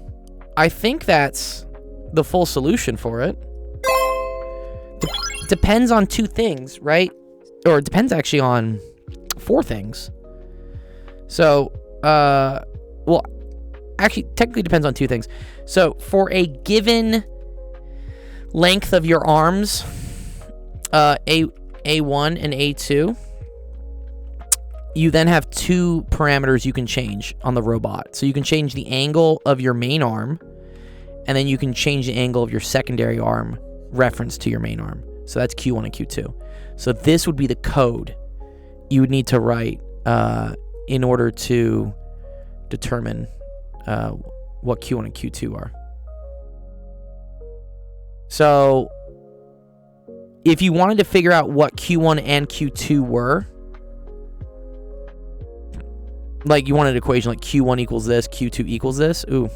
I think that's the full solution for it. Depends on two things, right? Or it depends actually on four things. So, well, actually, technically depends on two things. So, for a given length of your arms, A1 and A2, you then have two parameters you can change on the robot. So you can change the angle of your main arm, and then you can change the angle of your secondary arm reference to your main arm. So that's Q1 and Q2. So this would be the code you would need to write in order to determine what Q1 and Q2 are. So if you wanted to figure out what Q1 and Q2 were, like you wanted an equation like Q1 equals this, Q2 equals this. Ooh.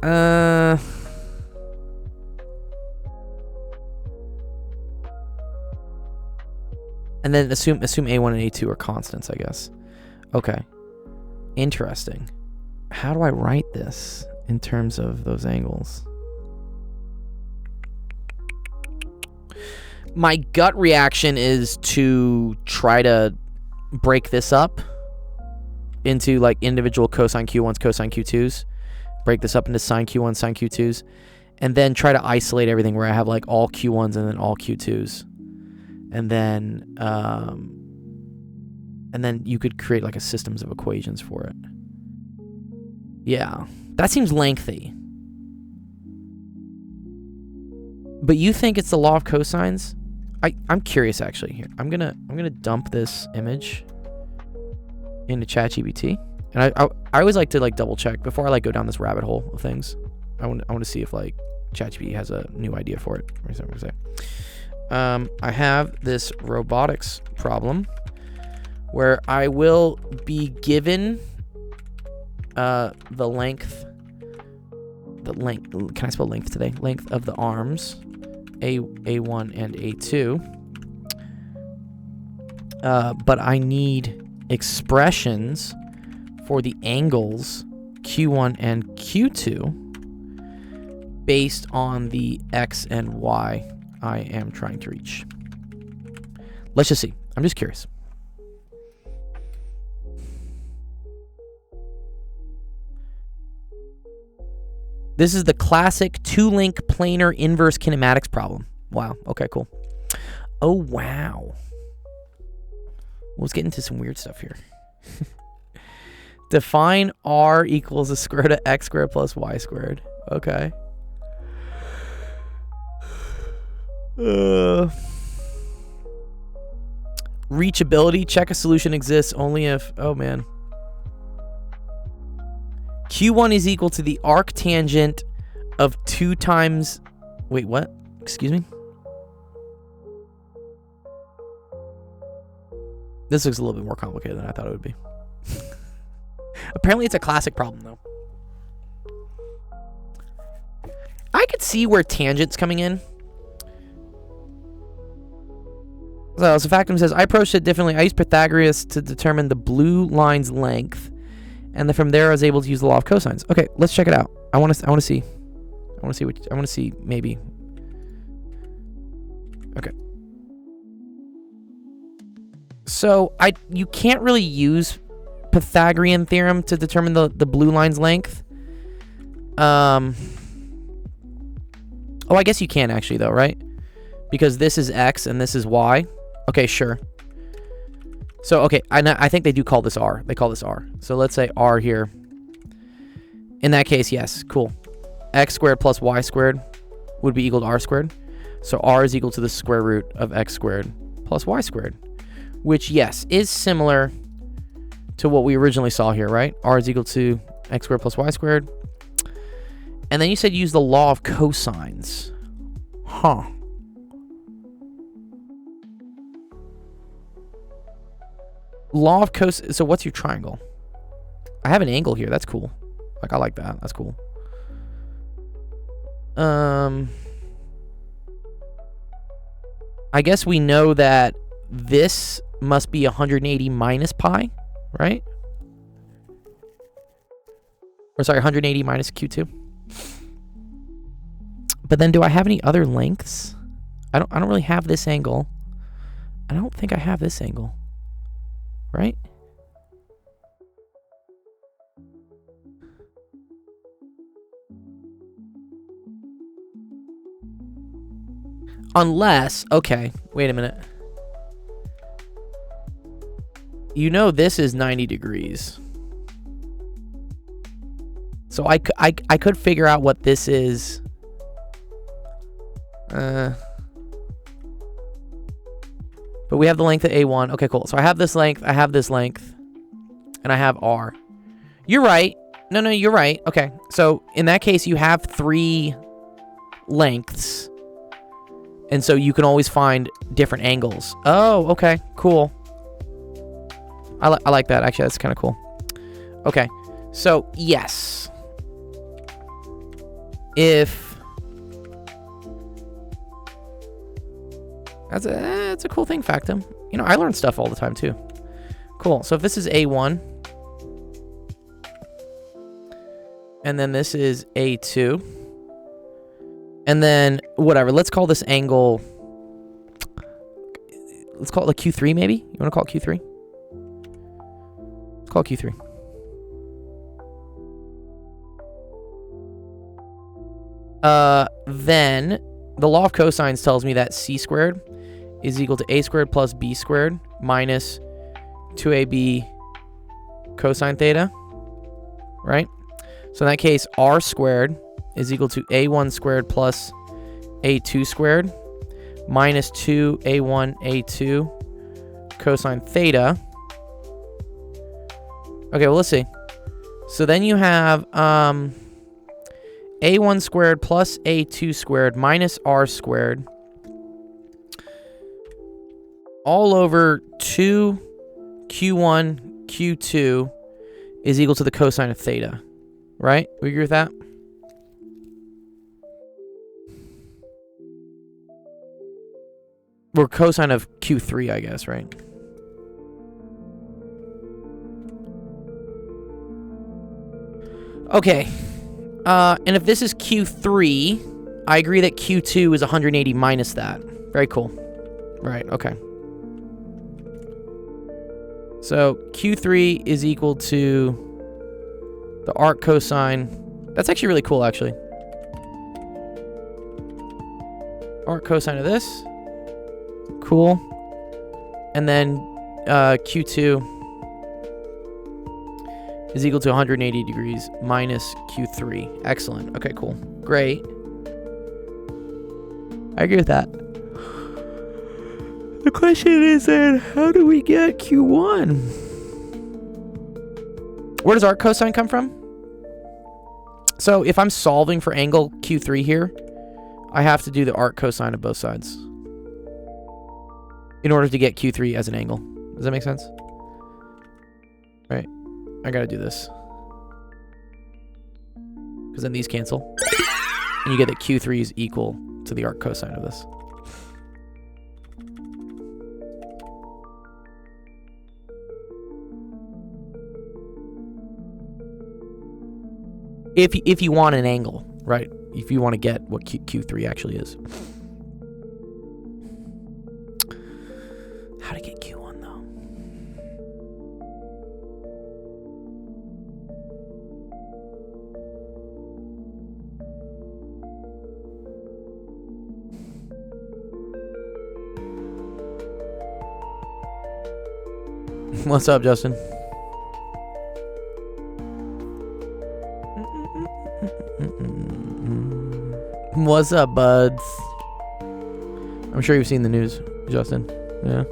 And then assume A1 and A2 are constants, I guess. Okay. Interesting. how do I write this in terms of those angles? My gut reaction is to try to break this up into like individual cosine Q1s, cosine Q2s. Break this up into sine Q1s, sine Q2s. And then try to isolate everything where I have like all Q1s and then all Q2s. And then you could create like a systems of equations for it. Yeah, that seems lengthy. But you think it's the law of cosines? I'm curious actually here. I'm gonna dump this image into ChatGPT. And I always like to like double check before I like go down this rabbit hole of things. I want to see if like ChatGPT has a new idea for it. What am I gonna say? I have this robotics problem where I will be given the length. Can I spell length today? Length of the arms, A1 and A2. But I need expressions for the angles Q1 and Q2 based on the X and Y I am trying to reach. Let's just see. I'm just curious. This is the classic two-link planar inverse kinematics problem. Wow. Okay, cool. Oh, wow. Let's get into some weird stuff here. Define R equals the square root of X squared plus Y squared. Okay. Reachability. Check a solution exists only if... Oh, man. Q1 is equal to the arctangent of 2 times... Wait, what? Excuse me? This looks a little bit more complicated than I thought it would be. Apparently it's a classic problem, though. I could see where tangent's coming in. So Factum says, I approached it differently. I used Pythagoras to determine the blue line's length. And then from there, I was able to use the law of cosines. Okay, let's check it out. I want to see. I want to see maybe. Okay. So you can't really use Pythagorean theorem to determine the blue line's length. Oh, I guess you can actually though, right? Because this is X and this is Y. Okay, sure. So, okay, I think they do call this R. They call this R. So let's say R here. In that case, yes, cool. X squared plus Y squared would be equal to R squared. So R is equal to the square root of X squared plus Y squared. Which, yes, is similar to what we originally saw here, right? R is equal to X squared plus Y squared. And then you said use the law of cosines. Huh. Law of cos. So what's your triangle? I have an angle here. That's cool. Like, I like that. That's cool. I guess we know that this must be 180 minus pi, right? Or sorry, 180 minus Q2. But then do I have any other lengths? I don't really have this angle. I don't think I have this angle. Right? Unless, okay, wait a minute. You know this is 90 degrees. So I could figure out what this is. But we have the length of A1. Okay, cool. So I have this length, I have this length, and I have R. You're right. No, you're right. Okay. So in that case, you have 3 lengths. And so you can always find different angles. Oh, okay. Cool. I like that. Actually, that's kind of cool. Okay. So, yes. If... That's a cool thing, Factum. You know, I learn stuff all the time, too. Cool. So if this is A1... And then this is A2. And then, whatever. Let's call this angle... Let's call it like Q3, maybe? You want to call it Q3? Let's call it Q3. Then, the law of cosines tells me that c squared is equal to a squared plus b squared minus 2ab cosine theta, right? So in that case, r squared is equal to a1 squared plus a2 squared minus 2a1 a2 cosine theta. Okay, well, let's see. So then you have a1 squared plus a2 squared minus r squared all over 2q1 q2 is equal to the cosine of theta, right? We agree with that? Or cosine of q3, I guess, right? Okay. And if this is Q3, I agree that Q2 is 180 minus that. Very cool. Right, okay. So Q3 is equal to the arc cosine. That's actually really cool, actually. Arc cosine of this. Cool. And then Q2 is equal to 180 degrees minus Q3. Excellent. Okay, cool. Great. I agree with that. The question is then, how do we get Q1? Where does arc cosine come from? So if I'm solving for angle Q3 here, I have to do the arc cosine of both sides in order to get Q3 as an angle. Does that make sense? Right. I gotta do this. Because then these cancel. And you get that Q3 is equal to the arc cosine of this. If you want an angle, right? If you want to get what Q3 actually is. How to get Q1 though? What's up, Justin? What's up, buds? I'm sure you've seen the news, Justin. Yeah.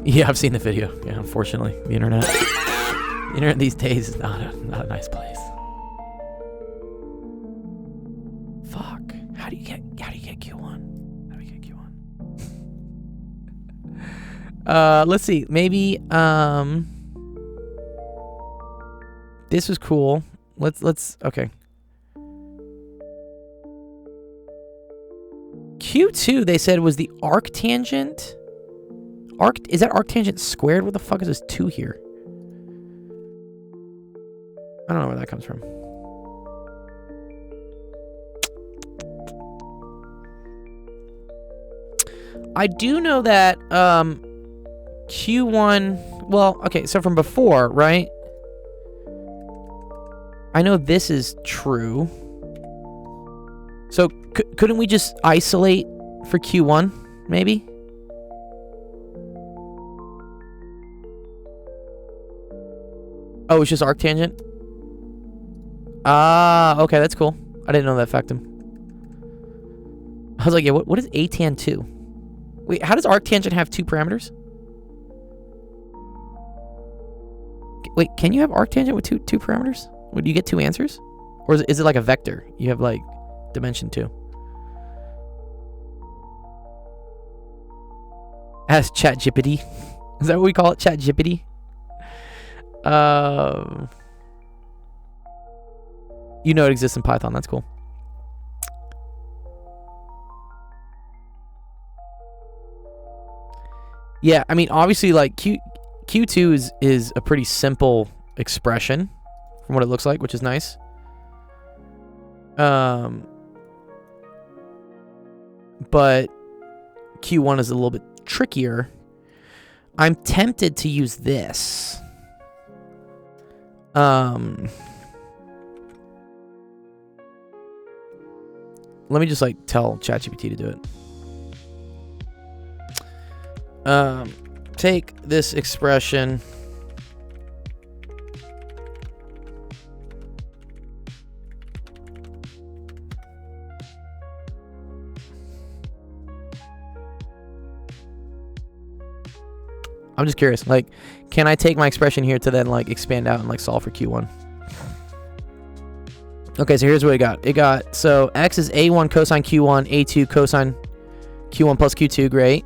Yeah, I've seen the video. Yeah, unfortunately, the internet. The internet these days is not a nice place. Fuck. How do you get Q1? How do you get Q1? Let's see. Maybe this was cool. Let's okay. Q2 they said was the arctangent. Is that arctangent squared? What the fuck is this 2 here? I don't know where that comes from. I do know that Q1, well, okay, so from before, right? I know this is true. So couldn't we just isolate for Q1, maybe? Oh, it's just arctangent? Ah, okay, that's cool. I didn't know that factum. I was like, yeah, what is atan 2? Wait, how does arctangent have 2 parameters? Wait, can you have arctangent with two parameters? Would you get 2 answers? Or is it like a vector? You have like dimension 2. Ask ChatGPT. Is that what we call it? ChatGPT? You know it exists in Python. That's cool. Yeah, I mean, obviously, like, Q2 is a pretty simple expression from what it looks like, which is nice. But Q1 is a little bit trickier. I'm tempted to use this. Let me just like tell ChatGPT to do it. Take this expression I'm just curious, like, can I take my expression here to then like expand out and like solve for Q1? Okay, so here's what it got. So X is A1 cosine Q1, A2 cosine Q1 plus Q2, great.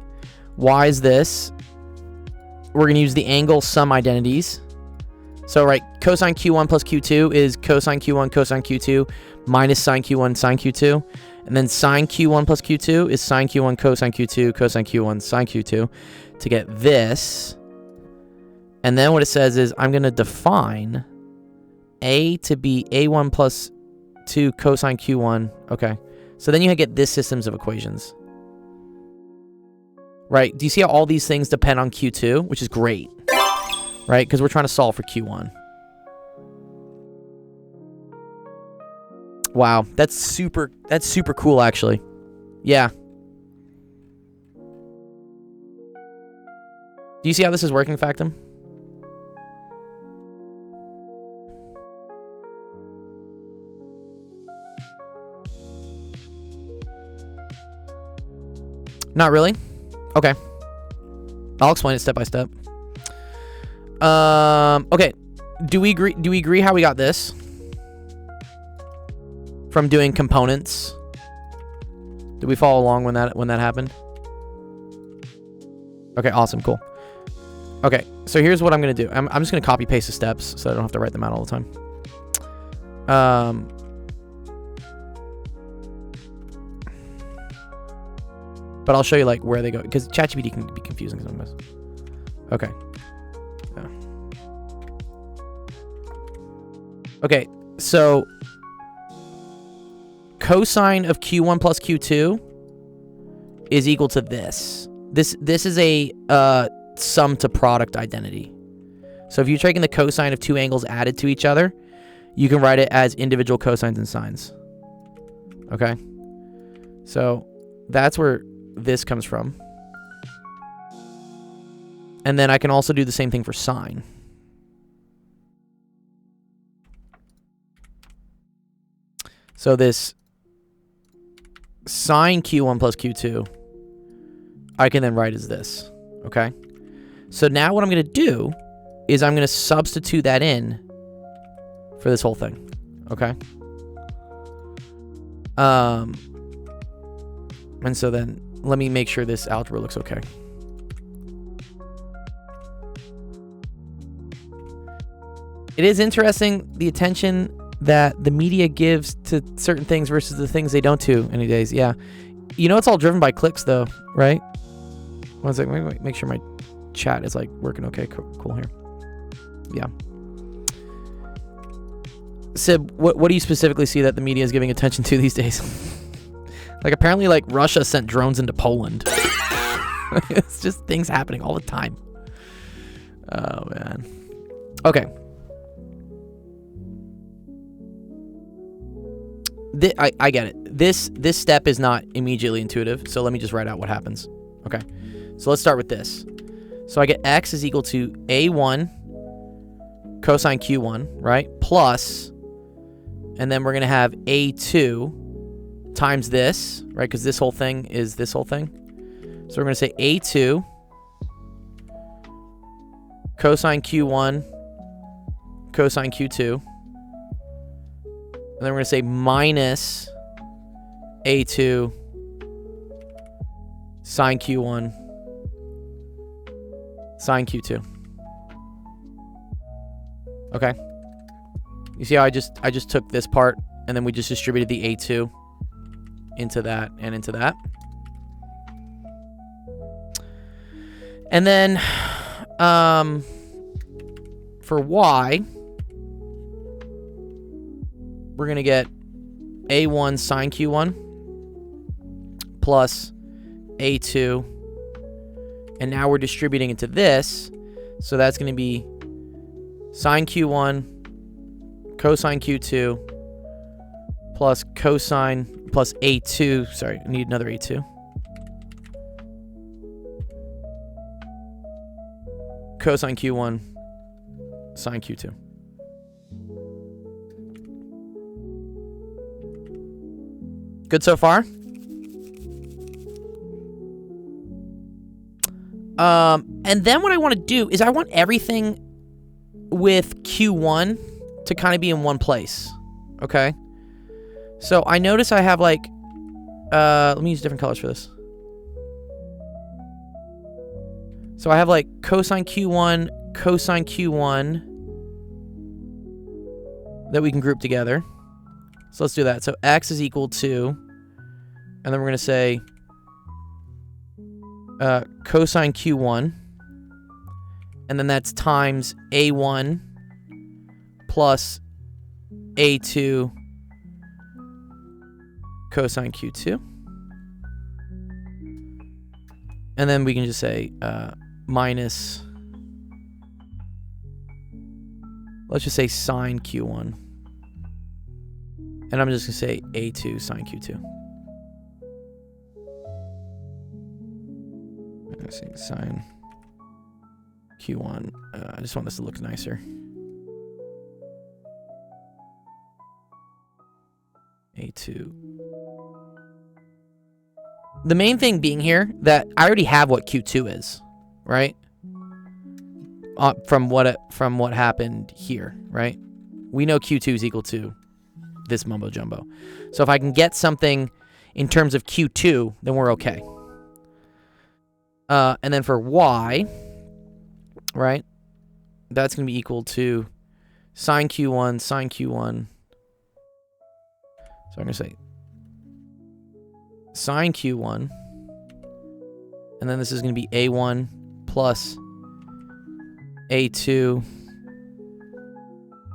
Y is this. We're gonna use the angle sum identities. So right, cosine Q1 plus Q2 is cosine Q1 cosine Q2 minus sine Q1 sine Q2. And then sine Q1 plus Q2 is sine Q1 cosine Q2 cosine Q1 sine Q2 to get this. And then what it says is I'm going to define A to be A1 plus 2 cosine Q1. Okay. So then you get this systems of equations. Right? Do you see how all these things depend on Q2? Which is great. Right? Because we're trying to solve for Q1. Wow, that's super cool actually. Yeah. Do you see how this is working, Factum? Not really? Okay. I'll explain it step by step. Okay. Do we agree how we got this? From doing components. Did we follow along when that happened? Okay, awesome, cool. Okay, so here's what I'm gonna do. I'm just gonna copy paste the steps so I don't have to write them out all the time. But I'll show you like where they go because ChatGPT can be confusing sometimes. Okay. Yeah. Okay, so cosine of Q1 plus Q2 is equal to this. This is a sum to product identity. So if you're taking the cosine of two angles added to each other, you can write it as individual cosines and sines. Okay? So that's where this comes from. And then I can also do the same thing for sine. So this sine Q1 plus Q2, I can then write as this, okay? So now what I'm going to do is I'm going to substitute that in for this whole thing, okay? And so then let me make sure this algebra looks okay. It is interesting the attention that the media gives to certain things versus the things they don't to any days. Yeah. You know, it's all driven by clicks though, right? One second, wait, make sure my chat is like working okay. Cool here. Yeah. Sib, what do you specifically see that the media is giving attention to these days? Like apparently like Russia sent drones into Poland. It's just things happening all the time. Oh man. Okay. I get it. This step is not immediately intuitive, so let me just write out what happens. Okay, so let's start with this. So I get x is equal to a1 cosine q1, right? Plus, and then we're going to have a2 times this, right? Because this whole thing is this whole thing. So we're going to say a2 cosine q1 cosine q2. And then we're going to say minus A2 sine Q1 sine Q2. Okay. You see how I just took this part and then we just distributed the A2 into that and into that. And then For y, we're going to get a1 sine q1 plus a2. And now we're distributing into this. So that's going to be sine q1 cosine q2 plus cosine plus a2. Sorry, I need another a2. Cosine q1 sine q2. Good so far? And then what I want to do is I want everything with q1 to kind of be in one place. Okay? So I notice I have like, let me use different colors for this. So I have like cosine q1 that we can group together. So let's do that. So x is equal to, and then we're going to say cosine q1, and then that's times a1 plus a2 cosine q2. And then we can just say minus, let's just say sine q1. And I'm just going to say a2 sine q2. Let's see, sine q1. I just want this to look nicer. a2. The main thing being here that I already have what q2 is, right? From what happened here, right? We know q2 is equal to this mumbo jumbo. So if I can get something in terms of q2, then we're okay. And then for y, right? That's going to be equal to sine q1, sine q1. So I'm going to say sine q1. And then this is going to be a1 plus a2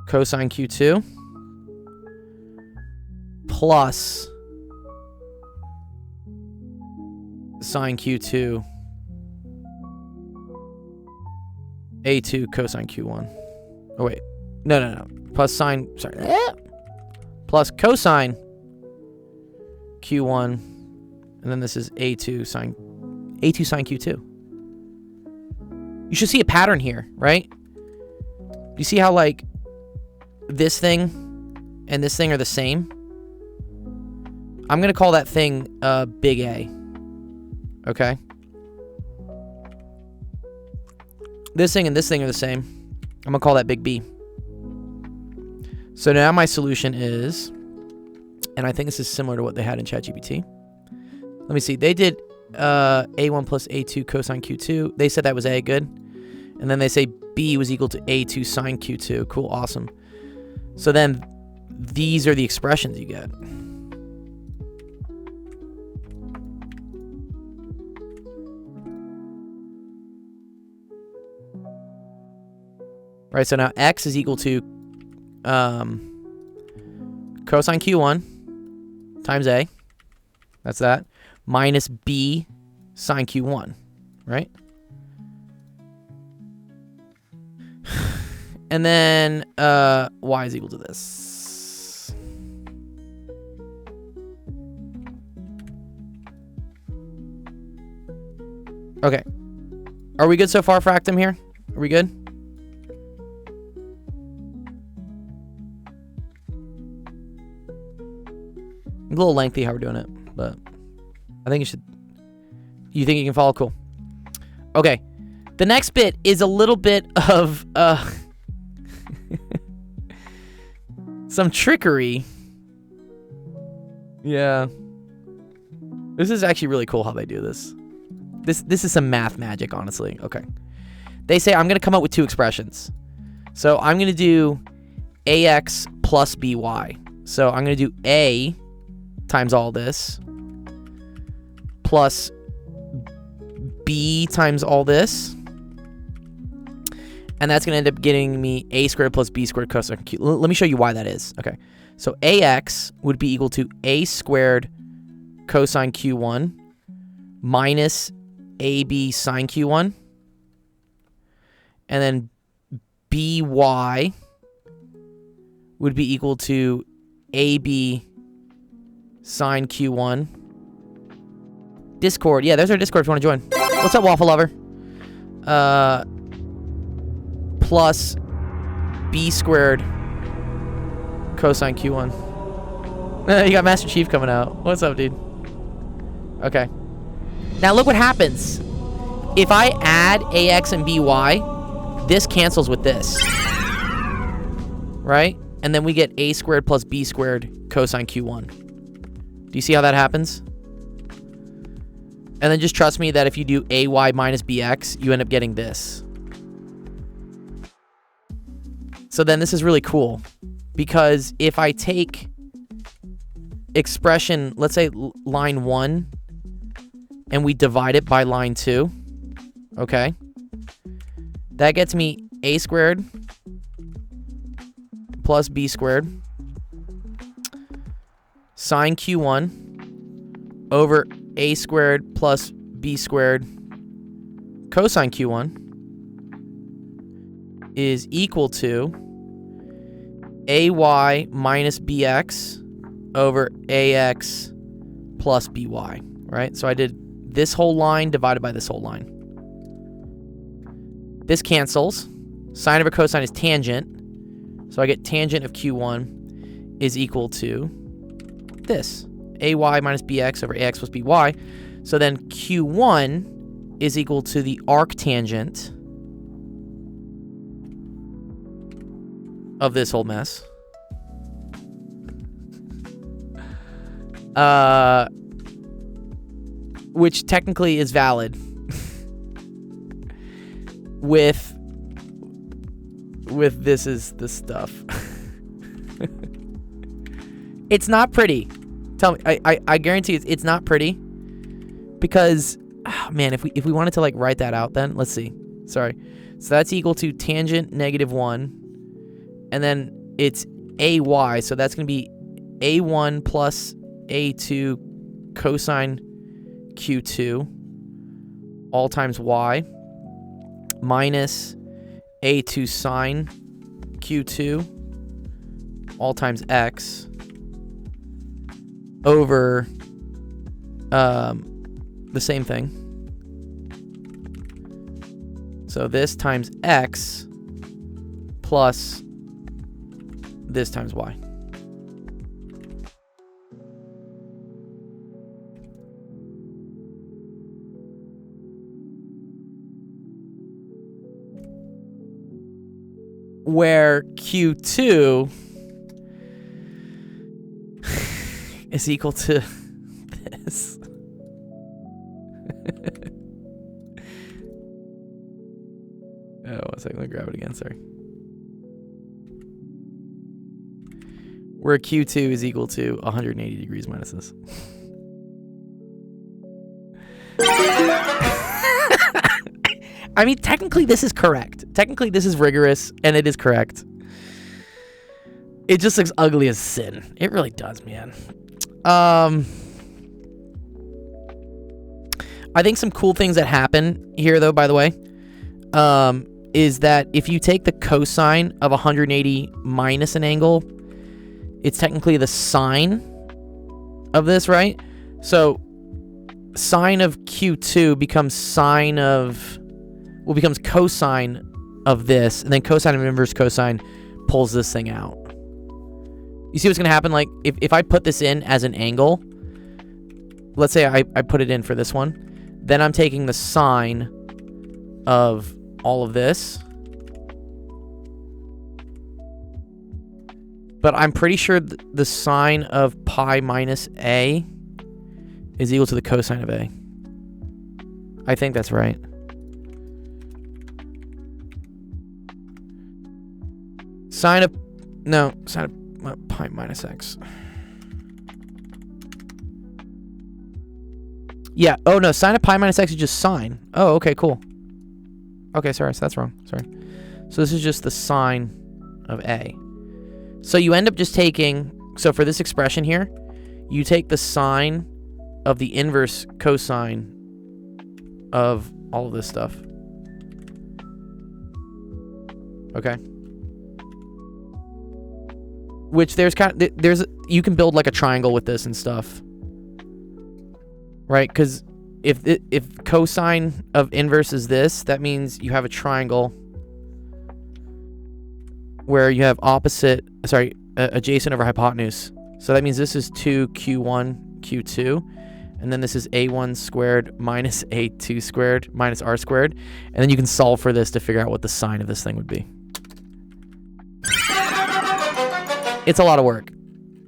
cosine q2 plus sine q2 a2 cosine q1. Oh wait, no. Plus sine, sorry, plus cosine q1, and then this is a2 sine q2. You should see a pattern here, right? You see how like this thing and this thing are the same? I'm gonna call that thing big A. Okay. This thing and this thing are the same. I'm gonna call that big B. So now my solution is, and I think this is similar to what they had in ChatGPT. Let me see. They did a1 plus a2 cosine q2. They said that was A, good. And then they say B was equal to a2 sine q2. Cool, awesome. So then these are the expressions you get. Right, so now x is equal to cosine q1 times A. That's that. Minus B sine q1, right? And then y is equal to this. Okay. Are we good so far, Fractum, here? Are we good? A little lengthy how we're doing it, but I think you should. You think you can follow? Cool. Okay. The next bit is a little bit of some trickery. Yeah. This is actually really cool how they do this. This is some math magic, honestly. Okay. They say I'm going to come up with two expressions. So I'm going to do ax plus by. So I'm going to do a times all this plus b times all this And that's going to end up getting me a squared plus b squared cosine q. Let me show you why that is. Okay. So ax would be equal to a squared cosine q1 minus ab sine q1. And then by would be equal to ab sine q1. Discord. Yeah, there's our Discord if you want to join. What's up, Waffle Lover? Plus b squared cosine q1. You got Master Chief coming out. What's up, dude? Okay. Now look what happens. If I add ax and by, this cancels with this. Right? And then we get a squared plus b squared cosine q1. Do you see how that happens? And then just trust me that if you do ay minus bx, you end up getting this. So then this is really cool, because if I take expression, let's say line 1, and we divide it by line 2, okay? That gets me a squared plus b squared sine q1 over a squared plus b squared cosine q1 is equal to ay minus bx over ax plus by, right? So I did this whole line divided by this whole line. This cancels. Sine over cosine is tangent. So I get tangent of q1 is equal to this. Ay minus bx over ax plus by. So then q1 is equal to the arctangent of this whole mess. Which technically is valid with this is the stuff. It's not pretty. Tell me, I guarantee it's not pretty, because man, if we wanted to like write that out, then let's see. Sorry. So that's equal to tangent -1, and then it's ay, so that's going to be a1 plus a2 cosine q2 all times y minus a2 sine q2 all times x over the same thing. So this times x plus this times y. Where q2 is equal to this. Oh, 1 second, let me grab it again, sorry. Where q2 is equal to 180 degrees minus this. I mean, technically this is correct. Technically this is rigorous, and it is correct. It just looks ugly as sin. It really does, man. I think some cool things that happen here, though, by the way, is that if you take the cosine of 180 minus an angle, it's technically the sine of this, right? So sine of q2 becomes sine of, well, becomes cosine of this, and then cosine of inverse cosine pulls this thing out. You see what's going to happen? Like, if I put this in as an angle, let's say I put it in for this one, then I'm taking the sine of all of this. But I'm pretty sure the sine of pi minus a is equal to the cosine of a. I think that's right. Sine of pi minus x. Yeah. Oh, no. Sine of pi minus x is just sine. Oh, okay, cool. Okay, sorry. So that's wrong. Sorry. So this is just the sine of A. So you end up just taking, so for this expression here, you take the sine of the inverse cosine of all of this stuff. Okay. Which there's you can build like a triangle with this and stuff. Right? Because if cosine of inverse is this, that means you have a triangle where you have adjacent over hypotenuse. So that means this is 2q1, q2, and then this is a1 squared minus a2 squared minus r squared, and then you can solve for this to figure out what the sine of this thing would be. It's a lot of work,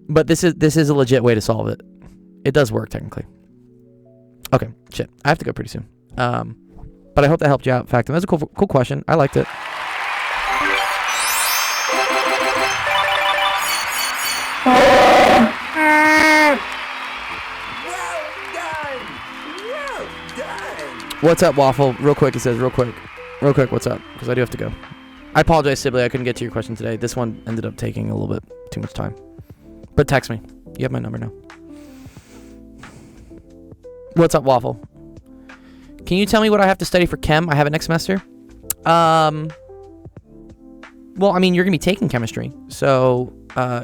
but this is a legit way to solve it. It does work technically. Okay, shit. I have to go pretty soon. But I hope that helped you out. In fact, that was a cool question. I liked it. What's up, Waffle? Real quick, it says, real quick, what's up? Because I do have to go. I apologize, Sibley. I couldn't get to your question today. This one ended up taking a little bit too much time. But text me. You have my number now. What's up, Waffle? Can you tell me what I have to study for chem? I have it next semester. Well, I mean, you're going to be taking chemistry. So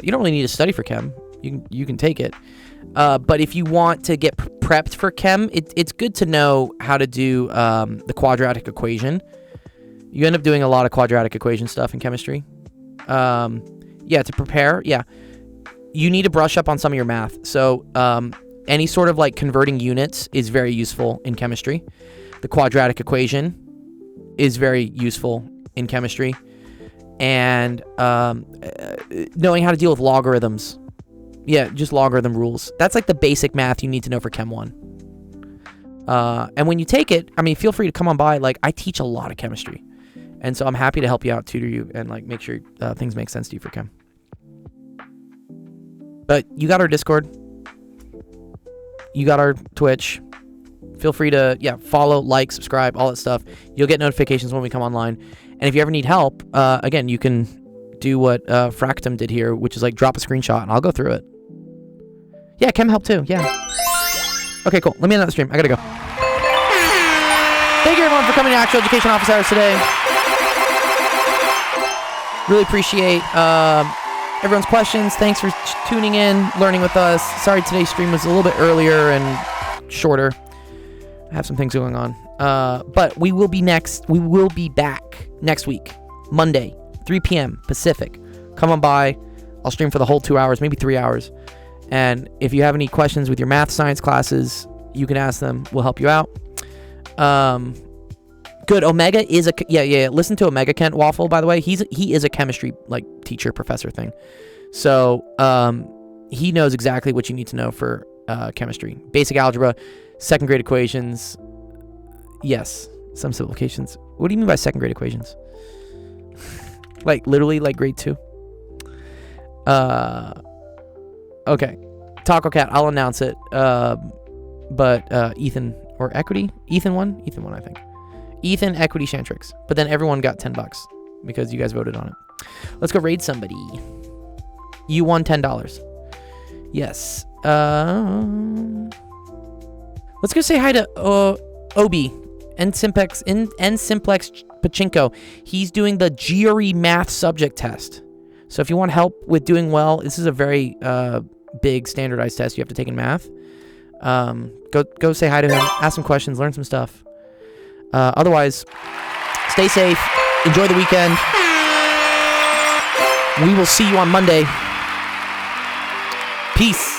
you don't really need to study for chem. You can take it. But if you want to get prepped for chem, it's good to know how to do the quadratic equation. You end up doing a lot of quadratic equation stuff in chemistry. Yeah, to prepare, yeah. You need to brush up on some of your math. So any sort of like converting units is very useful in chemistry. The quadratic equation is very useful in chemistry. And knowing how to deal with logarithms. Yeah, just logarithm rules. That's like the basic math you need to know for Chem 1. And when you take it, I mean, feel free to come on by. Like, I teach a lot of chemistry. And so I'm happy to help you out, tutor you, and like make sure things make sense to you for chem. But you got our Discord. You got our Twitch. Feel free to, follow, like, subscribe, all that stuff. You'll get notifications when we come online. And if you ever need help, again, you can do what Fractum did here, which is like drop a screenshot and I'll go through it. Yeah, chem help too. Yeah. Okay, cool. Let me end the stream. I gotta go. Thank you everyone for coming to Actual Education Office Hours today. Really appreciate everyone's questions. Thanks for tuning in, learning with us. Sorry today's stream was a little bit earlier and shorter. I have some things going on. But we will be back next week, Monday, 3 p.m. Pacific. Come on by. I'll stream for the whole 2 hours, maybe 3 hours. And if you have any questions with your math science classes, you can ask them. We'll help you out. Good. Omega is listen to Omega Kent Waffle, by the way. He is a chemistry like teacher professor thing. So he knows exactly what you need to know for chemistry. Basic algebra, second grade equations. Yes, some simplifications. What do you mean by second grade equations? Like literally like grade 2? Okay. Taco Cat, I'll announce it. But Ethan or Equity? Ethan won, I think. Ethan, Equity, Shantrix. But then everyone got $10 because you guys voted on it. Let's go raid somebody. You won $10. Yes. Let's go say hi to Obi and Simplex Pachinko. He's doing the GRE math subject test. So if you want help with doing well, this is a very big standardized test you have to take in math. Go say hi to him, ask some questions, learn some stuff. Otherwise, stay safe, enjoy the weekend. We will see you on Monday. Peace.